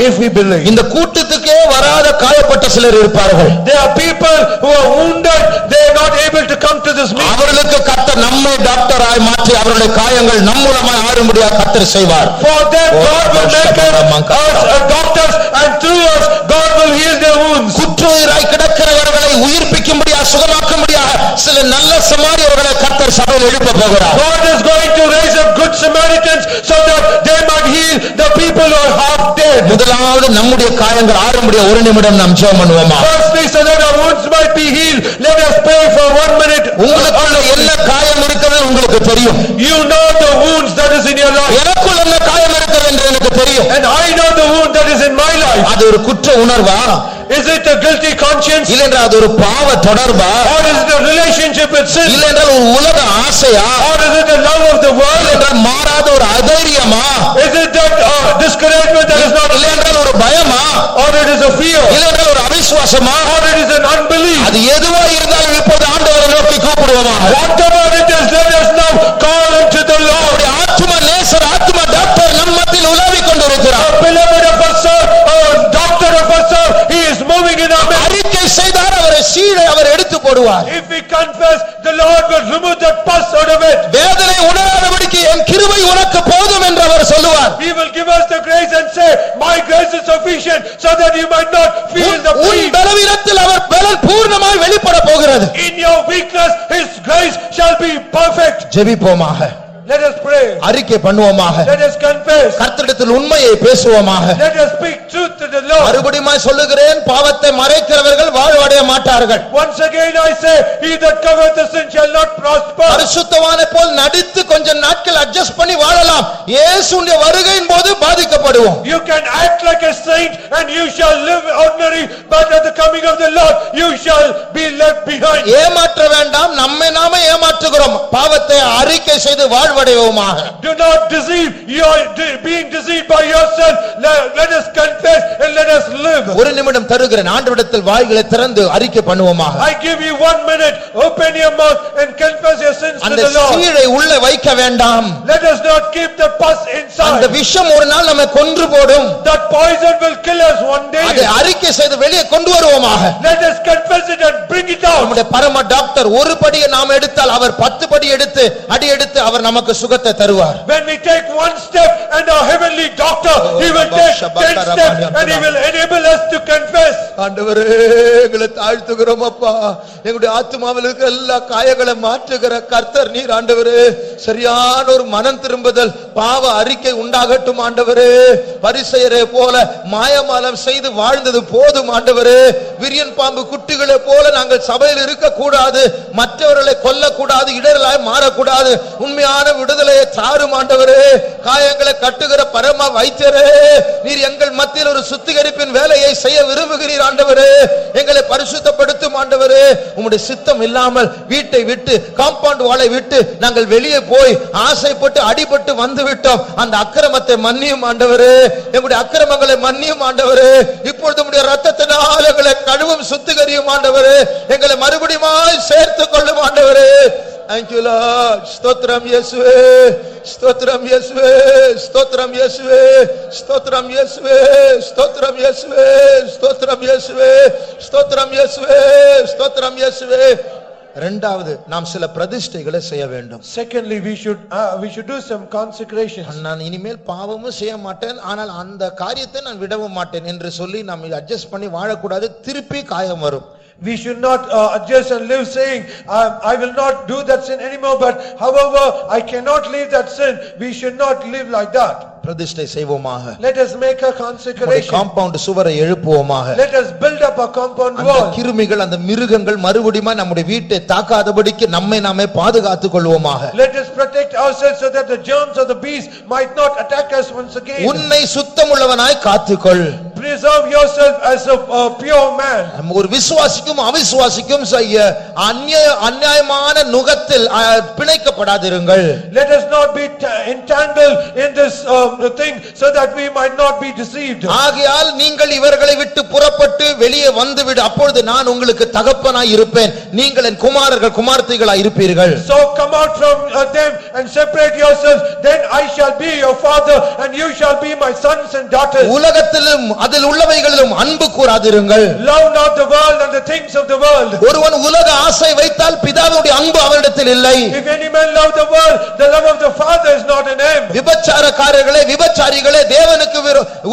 B: if we believe,
A: இந்த கூட்டத்துக்கே வராத காயப்பட்ட சிலர் இருப்பார்கள்.
B: there are people who are wounded, they are not able to come to this meeting.
A: அவர்களுக்கு கர்த்தர் நம்மை டாக்டராய் மாற்றி அவருடைய காயங்கள் நம் மூலமாய் ஆறும்படியாக கர்த்தர் செய்வார்.
B: For them God will make us doctors, and through us God will heal their wounds.
A: குற்றுயிராய் கிடக்கிறவர்களை உயிர்ப்பிக்கும்படியாக சுகமாக்கும்படியாக சில நல்ல சமாரியர்களை கர்த்தர் சபையில் எழுப்ப போகிறார்.
B: God is going to raise up good Samaritans so that they might heal the people who are half dead.
A: முதலாவது நம்முடைய காயங்கள் ஆறும்படியாக ஒரு நிமிடம் நாம் ஜெபம் பண்ணுவோமா?
B: Firstly, so that our wounds might be healed, let us pray for 1 minute.
A: உங்களுக்குள்ள என்ன காயம் இருக்கிறது உங்களுக்கு தெரியும்.
B: You know the wounds that is in your life.
A: எனக்குள்ள என்ன காயம் இருக்கிறது என்று எனக்கு தெரியும்.
B: And I know the wound that is in my life.
A: அது ஒரு குற்ற உணர்வா?
B: Is it a guilty conscience?
A: இல்லைஎன்றால் அது ஒரு பாவ தொடர்பா?
B: Or is it a relationship with sin?
A: இல்லைஎன்றால் ஒரு உலக ஆசையா?
B: Or is it a love of the world?
A: இல்லைஎன்றால் மாறாத ஒரு அதைரியமா?
B: Is it that discouragement that is not?
A: இல்லையென்றால் ஒரு பயமா?
B: Or it is a fear?
A: இல்லையென்றால் ஒரு அவிசுவாசமா?
B: Or it is an unbelief?
A: அது எதுவா இருந்தாலும் இப்போது ஆண்டவரை நோக்கி கூப்பிடுவோமா?
B: Whatever it is, let us now call unto the Lord.
A: ஆத்தும நேசர், ஆத்தும டாக்டர் நம் மத்தியில் உலாவிக் கொண்டிருக்கிறார்.
B: Beloved of us, sir, doctor of us, sir, he is moving in our midst.
A: அறிக்கை செய்தார், அவரை சீழை அவர் எடுத்து போடுவார்.
B: If we confess, the Lord will remove that pus out of it.
A: வேதனை உணராதபடிக்கு என் கிருபை உனக்கு போதும் என்று அவர் சொல்லுவார்.
B: He will give us the grace and say, my grace is sufficient, so that you might not feel the
A: உன்
B: pain.
A: பலவீனத்தில் அவர் பலன் பூர்ணமாய் வெளிப்பட போகிறது.
B: In your weakness, his grace shall be perfect.
A: ஜெபிப்போமாக.
B: Let us pray.
A: அறிக்கை பண்ணுவோமாக.
B: Let us confess.
A: கர்த்தரிடத்தில் உண்மையை பேசுவோமாக.
B: Let us speak truth to the Lord.
A: மறுபடியும் சொல்லுகிறேன், பாவத்தை மறைக்கிறவர்கள் வாழ்வடைய மாட்டார்கள்.
B: Once again I say, he that covereth the sin shall not prosper.
A: பரிசுத்தவானை போல் நடித்து கொஞ்ச நாட்கள் அட்ஜஸ்ட் பண்ணி வாழலாம். இயேசுவின் வருகையின் போது பாதிக்கப்படுவோம்.
B: You can act like a saint and you shall live ordinary, but at the coming of the Lord you shall be left behind.
A: ஏமாற்ற வேண்டாம், நம்மை நாமே ஏமாற்றுகிறோம். பாவத்தை அறிக்கை செய்து வாழ்வடைவோமாக.
B: Do not deceive, you are being deceived by yourself. Let us confess and let us live.
A: ஒரு நிமிடம் தருகிறேன், ஆண்டவரிடத்தில் வாய்களை திறந்து அறிக்கை பண்ணுவோமாக.
B: I give you 1 minute, open your mouth and confess to
A: அந்த
B: the Lord.
A: சீழை உள்ள வைக்க வேண்டாம்.
B: Let us not keep the pus
A: அந்த
B: inside.
A: விஷம் ஒரு நாள் நம்மை கொன்று போடும்.
B: That poison will kill us one day.
A: அதை அறிக்கை செய்து வெளியே கொண்டு வருவோமாக.
B: Let us confess it and bring it out.
A: நம்முடைய பரம டாக்டர் ஒரு படியை நாம் எடுத்தால் அவர் 10 படி எடுத்து அடி எடுத்து அவர் நமக்கு சுகத்தை தருவார்.
B: When we take one step and our heavenly doctor, he will take 10 steps and he will enable us to confess.
A: ஆண்டவரே எங்களை தாழ்த்துகிறோம் அப்பா. எங்களுடைய ஆத்துமாவில் இருக்கிற எல்லா காயங்களை மாற்றுகிற கர்த்தர் நீர் ஆண்டவரே. சரியான ஒரு மனம் திரும்புதல் பாவ அறிக்கை உண்டாகட்டும் ஆண்டவரே. பரிசேயரை போல மாயமாலம் செய்து வாழ்ந்தது போதும் ஆண்டவரே. விரியன் பாம்பு குட்டிகளை போல நாங்கள் சபையில் இருக்க கூடாது. மற்றவர்களை கொல்லக்கூடாது, இடரலாய் மாறக்கூடாது. உண்மையான விடுதலையை தாரும் ஆண்டவரே. காயங்களை கட்டுகிற பரம வைத்தியரே, நீர் எங்கள் மத்தியில் ஒரு சுத்திகரிப்பின் வேலையை செய்ய விரும்புகிறீர் ஆண்டவரே. எங்களை பரிசுத்தப்படுத்தும் ஆண்டவரே. உம்முடைய சித்தம் இல்லாமல் வீட்டை விட்டு காம்பவுண்ட் வாளை விட்டு நாங்கள் வெளியே போய் ஆசைப்பட்டு அடிபட்டு வந்து விட்டோம். அந்த அக்கிரமத்தை மன்னியும் ஆண்டவரே. எங்களுடைய அக்கிரமங்களை மன்னியும் ஆண்டவரே. இப்பொழுது உம்முடைய இரத்தத்தினால் எங்களை கழுவும் சுத்திகரியும் ஆண்டவரே. எங்களை மறுபடியும் சேர்த்துக் கொள்ளும் ஆண்டவரே. Thank you Lord. ஸ்தோத்திரம் இயேசுவே, ஸ்தோத்திரம் இயேசுவே, ஸ்தோத்திரம் இயேசுவே, ஸ்தோத்திரம் இயேசுவே, ஸ்தோத்திரம் இயேசுவே, ஸ்தோத்திரம் இயேசுவே, ஸ்தோத்திரம் இயேசுவே, ஸ்தோத்திரம் இயேசுவே. இரண்டாவது நாம் சில பிரதிஷ்டைகளை செய்ய வேண்டும்.
B: Secondly, we should do some consecrations.
A: நான் இனிமேல் பாவமும் செய்ய மாட்டேன், ஆனால் அந்த காரியத்தை நான் விடவும் மாட்டேன் என்று சொல்லி நாம் அட்ஜஸ்ட் பண்ணி வாழக்கூடாது. திருப்பி காயம் வரும்.
B: We should not adjust and live saying, I will not do that sin anymore, but however I cannot leave that sin. We should not live like that.
A: பிரதிஷ்டை செய்வோமாக.
B: Let us make a consecration.
A: Compound சுவரை எழுப்புவோமாக.
B: Let us build up a compound
A: அந்த
B: wall.
A: கிருமிகள் அந்த மிருகங்கள் மறுபடியும் நம்முடைய வீட்டை தாக்காதபடிக்கு நம்மை நாமே பாதுகாத்துக் கொள்வோமாக.
B: Let us protect ourselves so that the germs of the beast might not attack us once again.
A: உன்னை சுத்தமுள்ளவனாய் காத்துக்கொள்.
B: Preserve yourself as a pure man.
A: ஒரு விசுவாசிக்கும் அவிசுவாசிக்கும் செய்ய அநியாயமான நுகத்தில் பிணைக்கப்படாதிருங்கள்.
B: Let us not be entangled in this thing so that we might not be deceived.
A: ஆகையால் நீங்கள் இவர்களை விட்டு புறப்பட்டு வெளியே வந்துவிடு. அப்பொழுது நான் உங்களுக்கு தகப்பனாய் இருப்பேன், நீங்கள் என் குமாரர்கள் குமார்த்திகளாய் இருப்பீர்கள்.
B: So come out from them and separate yourselves, then I shall be your father and you shall be my sons and daughters.
A: உலகத்திலும் அதில் உள்ளவைகளிலும் அன்பு கூறாதிருங்கள்.
B: Love not the world and the things of the world.
A: ஒருவன் உலக ஆசை வைத்தால் பிதாவுடைய அன்பு அவரிடத்தில் இல்லை.
B: If any man love the world, the love of the father is not in him.
A: விபச்சாரக்காரர்களே, விபச்சாரிகளே, தேவனுக்கு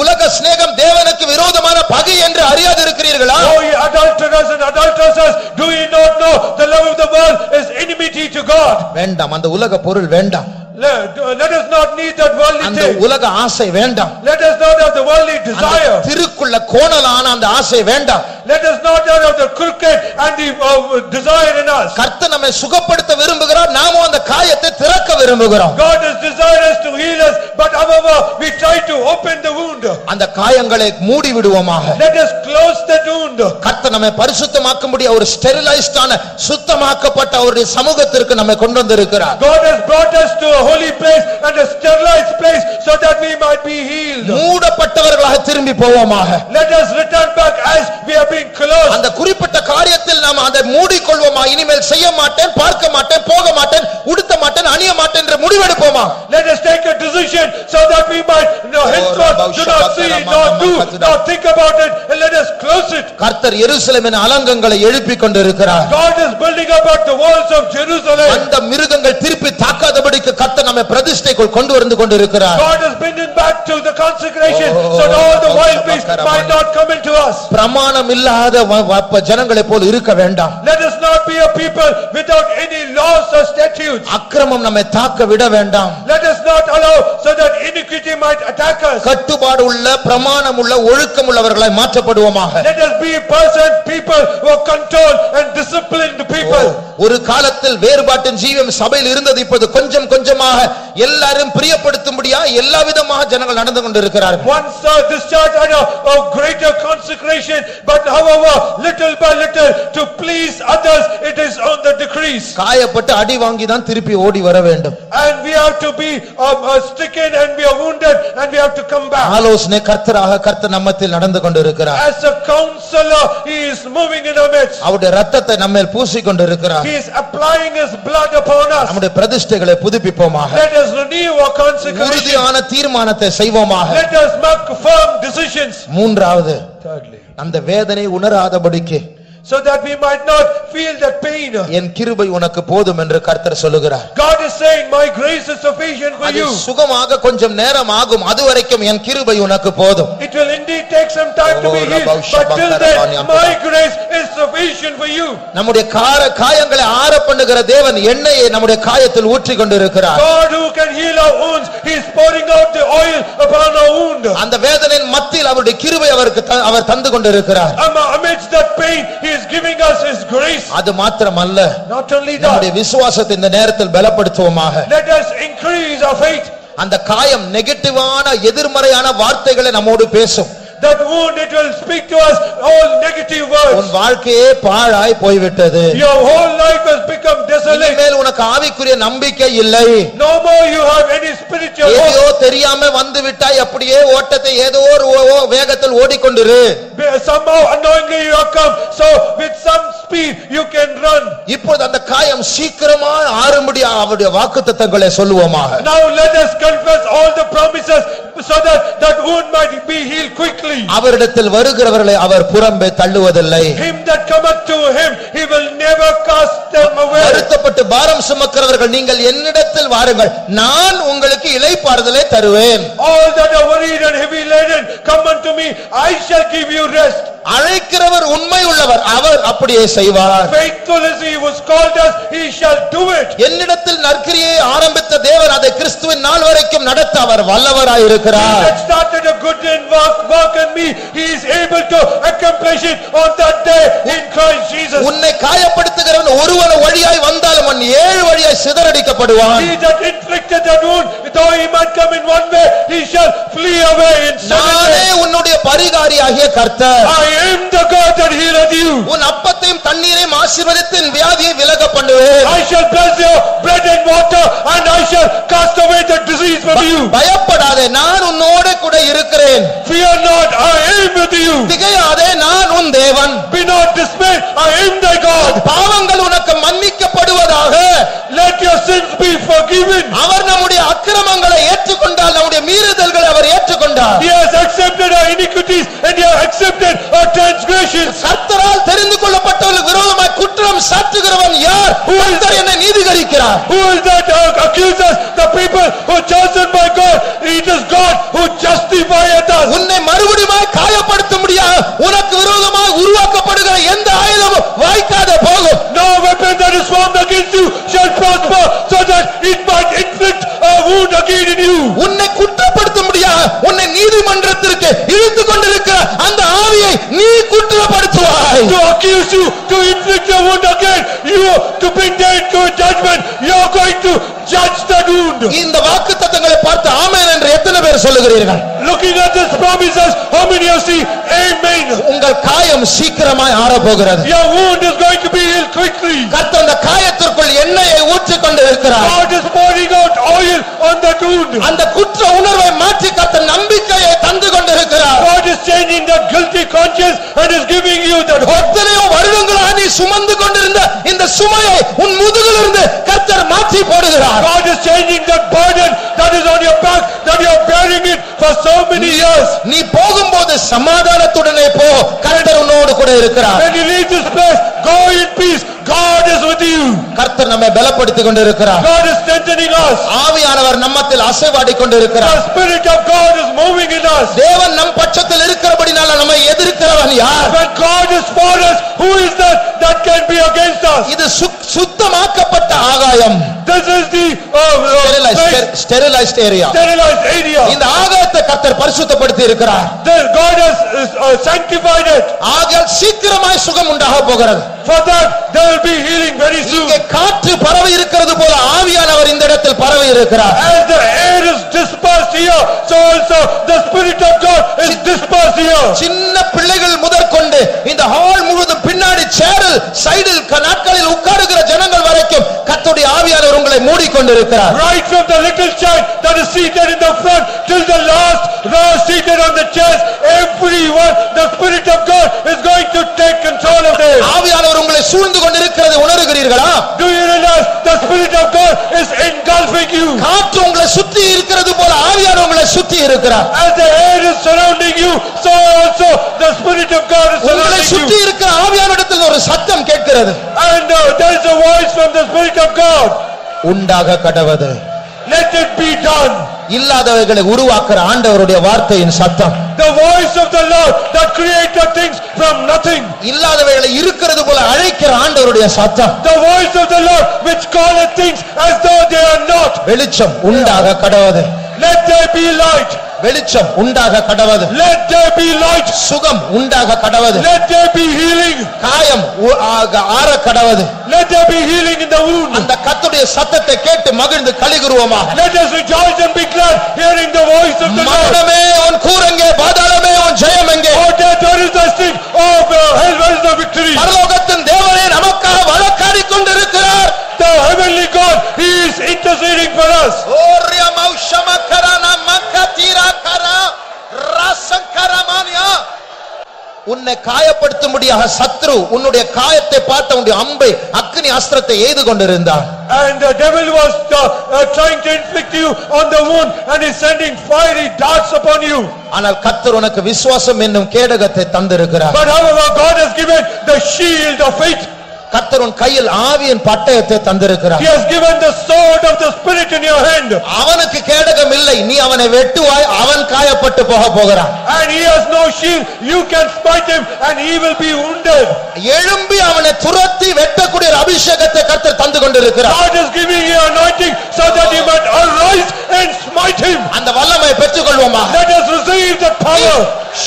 A: உலக சிநேகம் தேவனுக்கு விரோதமான பகை என்று அறியாதிருக்கிறீர்களா?
B: Oh, ye adulterers and adulteresses, do ye not know the love of the world is enmity to God?
A: வேண்டாம், அந்த உலக பொருள் வேண்டாம்.
B: Let us not need that worldly
A: அந்த
B: thing.
A: உலக ஆசை வேண்டாம்.
B: Let us not have the worldly desire.
A: திருக்குள்ள கோணலான அந்த ஆசை வேண்டாம்.
B: Let us not have the crooked and the desire in us.
A: கர்த்தர் நம்மை சுகப்படுத்த விரும்புகிறார், நாமும் அந்த காயத்தை திறக்க விரும்புகிறோம்.
B: God has desired us to heal us, but however we try to open the wound.
A: அந்த காயங்களை மூடி விடுவோமாக.
B: Let us close that wound.
A: கர்த்தர் நம்மை பரிசுத்தமாக்கும்படி ஒரு ஸ்டெரிலைஸ்ட் ஆன சுத்தமாக்கப்பட்ட அவருடைய சமூகத்திற்கு நம்மை கொண்டு வந்திருக்கிறார்.
B: God has brought us to a holy place and a sterilized place so that we might be healed.
A: மூடப்பட்டவர்களாக திரும்பி போவோமாக.
B: Let us return back as we have been closed.
A: அந்த குறிப்பிட்ட காரியத்தில் நாம் அதை மூடிக்கொள்வோமா. இனிமேல் செய்ய மாட்டேன், பார்க்க மாட்டேன், போக மாட்டேன், உடுத்த மாட்டேன், அணிய மாட்டேன் என்று முடிவெடுப்போமா.
B: Let us take a decision so that we might henceforth do not see, not do, not think about it, and let us close it.
A: கர்த்தர் எருசலேமின் அலங்கங்களை எழுப்பிக் கொண்டிருக்கிறார்.
B: God is building up the walls of Jerusalem.
A: அந்த மிருகங்கள் திருப்பி தாக்காதபடிக்கு கர்த்தர் நம்மை பிரதிஷ்டைக்குள் கொண்டு வந்து கொண்டிருக்கிறார்.
B: God is bringing back to the consecration so that all the wild beasts might not come into us.
A: பிரமாணம் இல்லாத ஜனங்களை போல் இருக்க வேண்டாம்.
B: Let us not be a people without any laws or statutes.
A: அக்கிரமம் நம்மை தாக்க விட வேண்டாம்.
B: Let us not allow so that iniquity might attack us.
A: கட்டுப்பாடு உள்ள பிரமாணம் உள்ள ஒழுக்கம் உள்ளவர்களாய் மாற்றப்படுவோமாக.
B: Let us be people who are controlled and disciplined people.
A: ஒரு காலத்தில் வேறுபாட்டின் ஜீவம் சபையில் இருந்தது. இப்போது கொஞ்சம் கொஞ்சமாக எல்லாரும் பிரியப்படுத்தும்படியா எல்லா விதமாக ஜனங்கள் நடந்து கொண்டிருக்கிறார்கள்.
B: Once this church had a greater consecration, but however little by little to please others it is on the decrease.
A: காயப்பட்டு அடி வாங்கி தான் திருப்பி ஓடி வர வேண்டும்.
B: And we have to be stricken and we are wounded and we have to come back.
A: ஆலோசனை கர்த்தராக கர்த்தர் நம்மத்தில் நடந்து கொண்டிருக்கிறார்.
B: As a counselor he is moving in our midst.
A: அவருடைய இரத்தத்தை நம்மேல் பூசிக் கொண்டிருக்கிறார்.
B: He is applying his blood upon us.
A: நம்முடைய பிரதிஷ்டைகளை புதுப்பிப்போமாக.
B: Let us renew our consecration.
A: உறுதியான தீர்மானத்தை செய்வோமாக.
B: Let us make firm decisions.
A: மூன்றாவது,
B: Thirdly,
A: அந்த வேதனை உணராதபடிக்கு
B: so that we might not feel that pain.
A: என் கிருபை உனக்கு போதும் என்று கர்த்தர் சொல்லுகிறார்.
B: God is saying, my grace is sufficient for
A: அது
B: you.
A: சுகமாக கொஞ்சம் நேரம் ஆகும், அதுவரைக்கும் என் கிருபை உனக்கு போதும்.
B: It will indeed take some time to be healed, but till then my grace is sufficient for you.
A: நம்முடைய காயங்களை ஆற பண்ணுகிற தேவன் எண்ணெயை நம்முடைய காயத்தில் ஊற்றிக் கொண்டிருக்கிறார்.
B: God who can heal our wounds, he is pouring out the oil upon our wound.
A: அந்த வேதனையின் மத்தியில் அவருடைய கிருபை அவர் தந்து கொண்டிருக்கிறார்.
B: Amidst that pain, he is giving us his grace.
A: அது மாத்திரமல்ல,
B: Not only
A: நம்முடைய
B: that,
A: விசுவாசத்தை இந்த நேரத்தில் பலப்படுத்துவோமாக.
B: let us increase our faith.
A: அந்த காயம் நெகட்டிவான எதிர்மறையான வார்த்தைகளை நம்மோடு பேசும்.
B: That wound, it will speak to us all negative words.
A: உன் வாழ்க்கையே பாழாய் போய்விட்டது.
B: Your whole life has become desolate.
A: இனிமேல் உனக்கு ஆவிக்குரிய நம்பிக்கை இல்லை.
B: No more you have any spiritual hope.
A: ஏதோ தெரியாம வந்து விட்டாய், அப்படியே ஓட்டத்தை ஏதோ ஒரு வேகத்தில் ஓடிக்கொண்டிரு.
B: Somehow unknowingly you have come, so with some speed you can run.
A: இப்போது அந்த காயம் சீக்கிரமா ஆறும்படி அவருடைய வாக்குத்தத்தங்களை சொல்லுவோமாக.
B: Now let us confess all the promises so that wound might be healed quickly.
A: அவரிடத்தில் வருகிறவர்களை அவர் புறம்பே தள்ளுவதில்லை.
B: Him that cometh to him, he will never cast them away.
A: வருத்தப்பட்டு பாரம் சுமக்கிறவர்கள் நீங்கள் என்னிடத்தில் வாருங்கள், நான் உங்களுக்கு இளைப்பாறுதலை தருவேன்.
B: All that are worried and heavy laden, come unto me, I shall give you rest.
A: அழைக்கிறவர் உண்மை உள்ளவர், அவர் அப்படியே செய்வார்.
B: Faithful is he who has called us, he shall do it.
A: என்னிடத்தில் நற்கிரியை ஆரம்பித்த தேவன் அதை கிறிஸ்துவின் நாள் வரைக்கும் நடத்த அவர் வல்லவராய் இருக்கிறார்.
B: He that started a good work in me, he is able to accomplish it on that day in Christ Jesus.
A: உன்னை காயப்படுத்துகிறவன் ஒருவன் வழியாய் வந்தாலும் அவன் 7 வழியாய் சிதறடிக்கப்படுவான்.
B: He that inflicted that wound, though he might come in one way, he shall flee away in 7
A: நானே
B: ways.
A: உன்னுடைய பரிகாரியாகிய கர்த்தர்.
B: I am the God that healeth you.
A: உன் அப்பத்தையும் தண்ணீரையும் ஆசீர்வதித்து என் வியாதியை விலக பண்ணுவேன்.
B: I shall bless your bread and water, and I shall cast away the disease from you.
A: பயப்படாதே, நான் உன்னோட கூட இருக்கிறேன்.
B: Fear not, I am with you.
A: திகையாதே, நான் உன் தேவன்.
B: Be not dismayed, I am thy God.
A: பாவங்கள் உனக்கு மன்னிக்கப்படுவதாக.
B: Let your sins be forgiven.
A: அவர் நம்முடைய அக்கிரமங்களை ஏற்றுக்கொண்டால் நம்முடைய மீறுதல்களை அவர் ஏற்றுக்கொண்டார்.
B: He has accepted our iniquities and he has accepted our transgressions.
A: கர்த்தரால் தெரிந்து கொள்ளப்பட்டவர்களுக்கு விரோதமாய் குற்றம் சாட்டுகிறவன் யார்? கர்த்தர் என்னை நீதிகரிக்கிறார்.
B: Who is that accuses the people who are chosen by God? It is God who justifieth us.
A: உன்னை மறுபடியும் காயப்படுத்த முடியாது. உனக்கு விரோதமாய் உருவாக்கப்படுகிற எந்த ஆயுதமும் வாய்க்காதே போகும்.
B: No weapon that is formed against you shall prosper, so that it might inflict a wound again in you.
A: உன்னை குற்றப்படுத்த முடியாது. உன்னை நீதிமன்றத்திற்கு இழுத்துக் கொண்டிருக்கிற அந்த ஆவியை நீ குற்றப்படுத்துவாய்.
B: To accuse you, to inflict a wound again, you to bring them to a judgment, you are going to judge that wound.
A: இந்த வாக்குத்தத்தங்களை பார்த்து ஆமென் என்று எத்தனை பேர் சொல்லுகிறீர்கள்?
B: Looking at these promises, how many of you see amen?
A: உங்கள் காயம் சீக்கிரமாய் ஆறப்போகிறது.
B: Your wound is going to be healed quickly.
A: கர்த்தர் அந்த காயத்திற்குள் எண்ணெயை ஊற்றிக் கொண்டிருக்கிறார்.
B: God is pouring out oil on that wound.
A: அந்த குற்ற உணர்வை மாற்றி கர்த்தர் நம்பிக்கையை தந்து கொண்டிருக்கிறார்.
B: God is changing that guilty conscience and is giving you that hope.
A: எத்தனையோ வருடங்களாக நீ சுமந்து கொண்டிருந்த இந்த சுமையை உன் முதுகிலிருந்து கர்த்தர் மாற்றி போடுகிறார்.
B: God is changing that burden that is on your back, that you are bearing it for so many years.
A: நீ போகும்போது சமாதானத்துடனே போ, கர்த்தர் உன்னோடு கூட இருக்கிறார்.
B: When you leave this place, go in peace. God is with you.
A: கர்த்தர் நம்மை பலப்படுத்திக் கொண்டிருக்கிறார்.
B: God is strengthening us.
A: ஆவியானவர் நம்மத்தில் அசைவாடிக் கொண்டிருக்கிறார்.
B: The Spirit of God is moving in us.
A: தேவன் நம் பட்சத்தில் இருக்கிறபடினால நம்மை எதிர்க்கிறவன் யார்?
B: When God is for us, who is that can be against us?
A: இது சுத்தமாக்கப்பட்ட ஆகாயம்.
B: This is the
A: sterilized area.
B: sterilized area.
A: இந்த ஆகாயத்தை கர்த்தர் பரிசுத்தப்படுத்தி இருக்கிறார்.
B: God has sanctified it.
A: ஆகையால் சீக்கிரமாய் சுகம் உண்டாக போகிறது.
B: For that there will be healing very soon.
A: இங்கே காற்று பரவி இருக்கிறது போல ஆவியானவர் இந்த இடத்தில் பரவி இருக்கிறார்.
B: As the air is dispersed here, so also the Spirit of God is dispersed here.
A: சின்ன பிள்ளைகள் முதற்கொண்டு இந்த ஹால் முழுவதும் பின்னாடி சேரில் சைடில் நாட்களில் உட்காருகிற ஜனங்கள் வரைக்கும் கர்த்தருடைய ஆவியானவர் உங்களை மூடி கொண்டிருக்கிறார்.
B: Right from the little child that is seated in the front till the last row seated on the chairs, everyone, the Spirit of God is going to take control of them.
A: ஆவியானவர் உங்களை சூழ்ந்து கொண்டிருக்கிறது உணர்கிறீர்களா?
B: Do you realize the Spirit of God is engulfing you?
A: காற்று உங்களை சுத்தி இருக்கிறது போல ஆவியானவர் உங்களை சுத்தி இருக்கிறார்.
B: As the air is surrounding you, so also the Spirit of God is
A: உங்களை
B: surrounding
A: சுத்தி
B: you.
A: இருக்கிற ஆவியானவரிடத்தில் ஒரு சத்தம் கேட்கிறது.
B: And there is a voice from the Spirit of God.
A: உண்டாக கடவது.
B: Let it be done.
A: இல்லாதவைகளை உருவாக்குற ஆண்டவருடைய வார்த்தையின் சத்தம்.
B: The voice of the Lord that created things from nothing.
A: இல்லாதவைகளை இருக்கிறது போல அழைக்கிற ஆண்டவருடைய சத்தம்.
B: The voice of the Lord which calleth things as though they are not.
A: வெளிச்சம் உண்டாக கடவது.
B: Let there be light.
A: வெளிச்சம் உண்டாக கடவது.
B: Let there be light.
A: சுகம் உண்டாக கடவது.
B: Let there be healing.
A: காயம் ஆற கடவது.
B: Let there be healing in the wound.
A: அந்த கர்த்தருடைய சத்தத்தை கேட்டு மகிழ்ந்து களிகூருவோமாக.
B: Let us rejoice and be glad hearing the voice of the Lord.
A: மரணமே உன் கூரங்கே, பாதாளமே உன் ஜெயம் எங்கே?
B: Oh death, where is the sting? Oh hell, where is the victory?
A: பரலோகத்தின் தேவனே நமக்காக வழக்காடிக் கொண்டிருக்கிறார்.
B: The heavenly God, He is interceding for us.
A: ஓரிய மௌஷமக்கரன மக்கதிரகரா ரசங்கரமானியா. உன்னை காயப்படுத்தும்படியாக சத்ரு உன்னுடைய காயத்தை பார்த்து உன்னுடைய அம்பை அக்னி அஸ்திரத்தை எய்து கொண்டிருந்தான்.
B: And the devil was trying to inflict you on the wound and is sending fiery darts upon you.
A: ஆனால் கர்த்தர் உனக்கு விசுவாசம் என்னும் கேடகத்தை தந்திருக்கிறார்.
B: But however, God has given the shield of faith.
A: கர்த்தர் உன் கையில் ஆவியின் பட்டயத்தை தந்திருக்கிறார்.
B: He has given the sword of the Spirit in your hand.
A: அவனுக்கு கேடகம் இல்லை, நீ அவனை வெட்டுவாய், அவன் காயப்பட்டு போகிறான்.
B: And he has no shield, you can smite him and he will be wounded.
A: எழும்பி அவனை துரத்தி வெட்டக்கூடிய ஒரு அபிஷேகத்தை கர்த்தர் தந்து கொண்டிருக்கிறார்.
B: God is giving you anointing so that you might arise and smite him.
A: அந்த வல்லமையை பெற்றுக்கொள்வோமா?
B: Let us receive the power.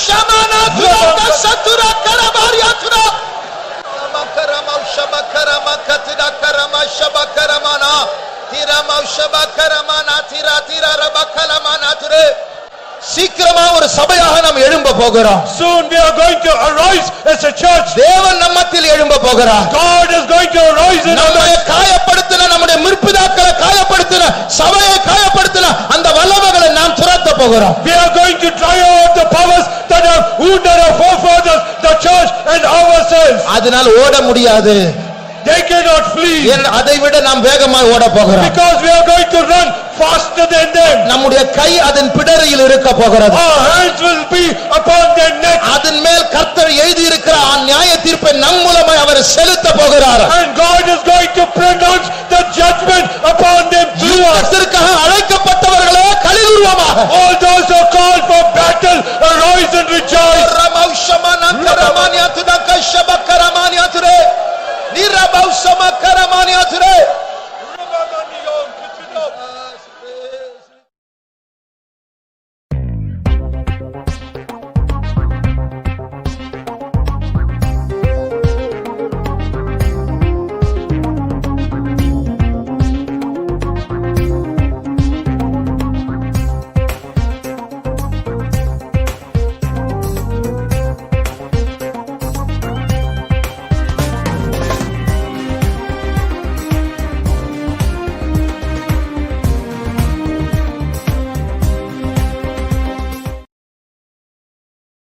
A: ஷமனா Tura சத்துரா கரபாரியா Tura நமக்கரமௌ ஷபக்கரம கத்ரா கரம ஷபக்கரமனா திரமௌ ஷபக்கரமனா திரா திரா ரபக்கலமனா துரே. சீக்கிரமா ஒரு சபையாக நாம் எழும்ப போகிறோம்.
B: Soon we are going to arise as a church.
A: தேவன் நம்மத்தில் எழும்ப போகிறார்.
B: God is going to arise in us.
A: நம்மை காயப்படுத்தின, நம்முடைய முற்பிதாக்களை காயப்படுத்தின, சபையை காயப்படுத்தின அந்த வல்லமைகளை நாம் துரத்த போகிறோம்.
B: We are going to try out the powers that have wounded our forefathers, the church and ourselves.
A: அதனால் ஓட முடியாது.
B: They cannot flee.
A: அதை விட நாம் வேகமாய் ஓட போகிறோம்.
B: Because we are going to run faster than them.
A: நம்முடைய கை அதன் பிடரியில் இருக்க போகிறது.
B: Our hands will be upon their neck.
A: அதன் மேல் கர்த்தர் எழுதி இருக்கிற நியாய தீர்ப்பை நம் மூலமாய் அவர் செலுத்த போகிறார்.
B: And God is going to pronounce the judgment upon them through us.
A: யுத்தத்திற்காக அழைக்கப்பட்டவர்களே களிகூர்வோமாக.
B: All those who are called for battle, arise and rejoice.
A: ரமௌஷமனந்தரமானியதுதகஷபக்கரமானியதுரே நிரபௌஷமக்கரமானியதுரே